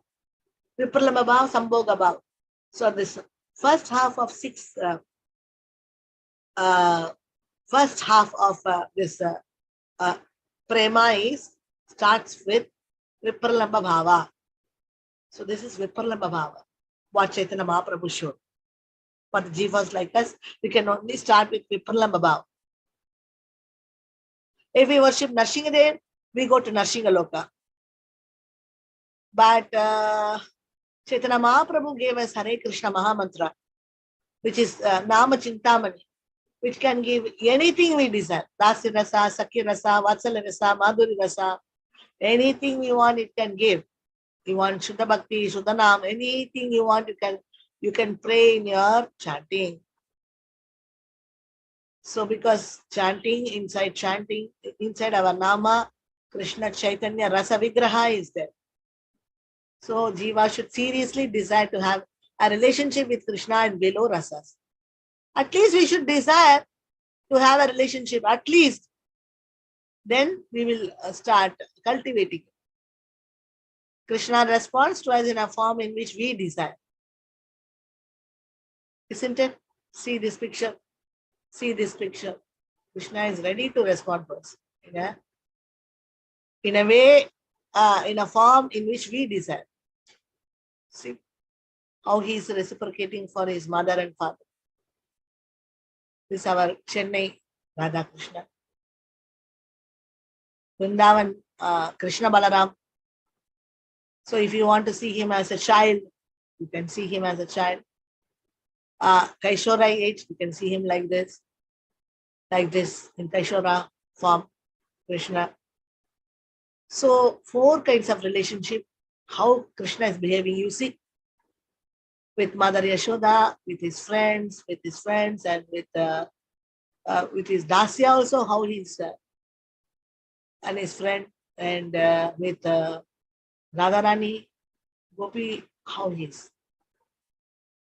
Vipralambha Bhav, Sambhoga Bhav. So this first half of first half of this Prema starts with Vipralambha Bhava. So this is Vipralambha Bhava, what Chaitanya Mahaprabhu showed. For the jivas like us, we can only start with Vipralambha Bhava. If we worship Narsinghadev, we go to Narsingaloka. But Chaitanya Mahaprabhu gave us Hare Krishna Mahamantra, which is Nama Chintamani, which can give anything we desire. Dasi Rasa, Sakhi Rasa, Vatsala Rasa, Madhuri Rasa, anything we want, it can give. You want Suddha Bhakti, Suddha Nam, anything you want, you can pray in your chanting. So because chanting, inside our Nama, Krishna Chaitanya Rasa Vigraha is there. So Jiva should seriously desire to have a relationship with Krishna and below rasas. At least we should desire to have a relationship, at least. Then we will start cultivating. Krishna responds to us in a form in which we desire. Isn't it? See this picture. See this picture. Krishna is ready to respond to us. In a way, in a form in which we desire. See how he is reciprocating for his mother and father. This is our Chennai Radha Krishna. Vrindavan Krishna Balaram. So if you want to see him as a child, you can see him as a child. Kaishora age, you can see him like this in Kaishora form, Krishna. So 4 kinds of relationship, how Krishna is behaving, you see, with Mother Yashoda, with his friends, and with his Dasya also, how he's and his friend, and with Radharani, Gopi, how he is.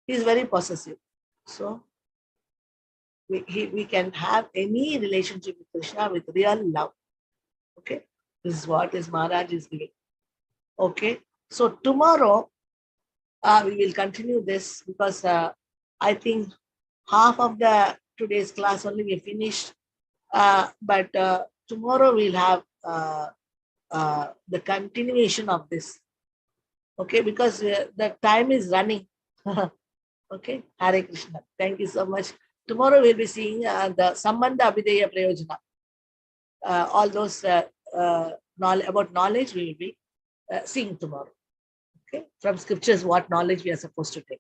He is very possessive. So we can have any relationship with Krishna with real love. Okay, this is what his Maharaj is giving. Okay, so tomorrow we will continue this, because I think half of the today's class only we finished, but tomorrow we'll have the continuation of this. Okay, because the time is running. Okay, Hare Krishna. Thank you so much. Tomorrow we'll be seeing the Sambandha Abhideya Prayojana. All those about knowledge we will be seeing tomorrow. Okay, from scriptures, what knowledge we are supposed to take.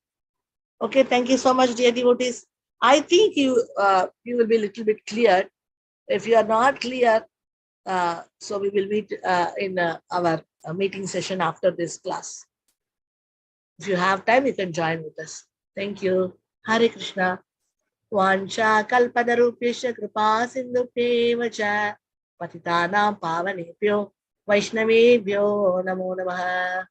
Okay, thank you so much, dear devotees. I think you will be a little bit clear. If you are not clear, so we will meet in our meeting session after this class. If you have time, you can join with us. Thank you. Hare Krishna. Vancha kalpadarupyasya kripa sindhupyeva cha patitanam pavanebhyo vaishnavebhyo namo namaha.